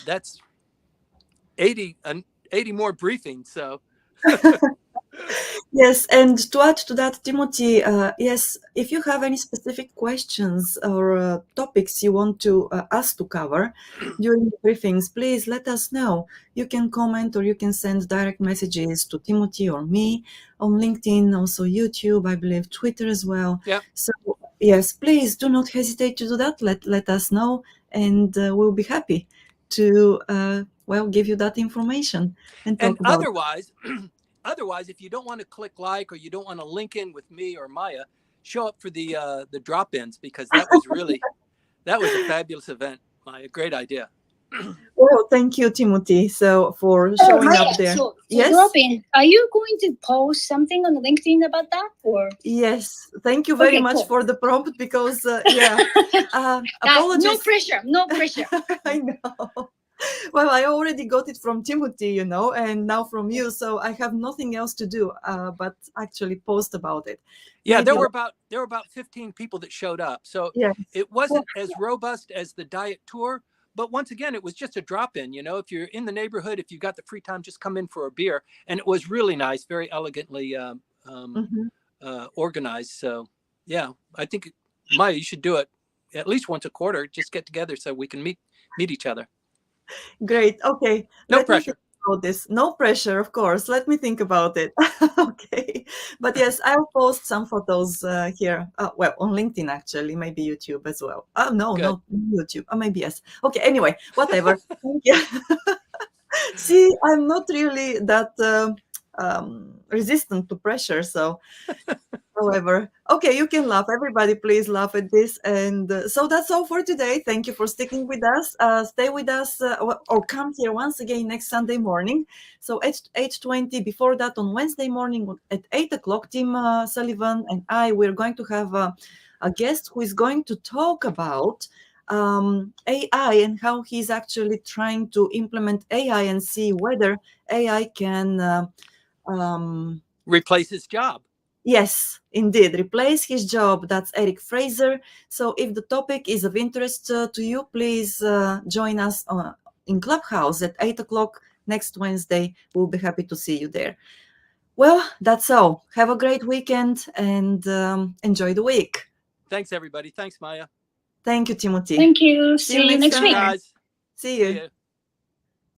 that's 80 more briefings. So Yes, and to add to that, Timothy, yes, if you have any specific questions or topics you want to us to cover during the briefings, please let us know. You can comment, or you can send direct messages to Timothy or me on LinkedIn, also YouTube, I believe Twitter as well. yeah. So yes, please do not hesitate to do that. Let us know, and we'll be happy to give you that information and talk about it. Otherwise, otherwise, if you don't want to click like or you don't want to link in with me or Maya, show up for the drop-ins, because that was a fabulous event, Maya. Great idea. Well, thank you, Timothy, so for Oh, showing Maya, up there. so Yes? Robin, are you going to post something on LinkedIn about that, or? Yes, thank you very Okay, much cool. for the prompt, because yeah, apologies. No pressure, no pressure. I know. Well, I already got it from Timothy, and now from you, so I have nothing else to do but actually post about it. Yeah, Maybe there were about 15 people that showed up, so yes. it wasn't as robust as the diet tour. But once again, it was just a drop-in. If you're in the neighborhood, if you've got the free time, just come in for a beer. And it was really nice, very elegantly organized. So, yeah, I think, Maya, you should do it at least once a quarter. Just get together so we can meet each other. Great. Okay. No Let me pressure. think about this. No pressure, of course. Let me think about it. Okay. But yes, I'll post some photos here. Well, on LinkedIn, actually, maybe YouTube as well. Oh, no, Good. not YouTube. Maybe yes. Okay. Anyway, whatever. Thank you. See, I'm not really that resistant to pressure. So, however, okay, you can laugh. Everybody, please laugh at this. And so that's all for today. Thank you for sticking with us. Stay with us or come here once again next Sunday morning. So 8:20. Before that, on Wednesday morning at 8 o'clock, Tim Sullivan and we're going to have a guest who is going to talk about AI and how he's actually trying to implement AI and see whether AI can replace his job. Yes, indeed, replace his job. That's Eric Fraser. So if the topic is of interest to you, please join us in Clubhouse at 8 o'clock next Wednesday. We'll be happy to see you there. Well, that's all. Have a great weekend and enjoy the week. Thanks, everybody. Thanks, Maya. Thank you, Timothy. Thank you. See you See you next next time. week. Guys. See you. See you.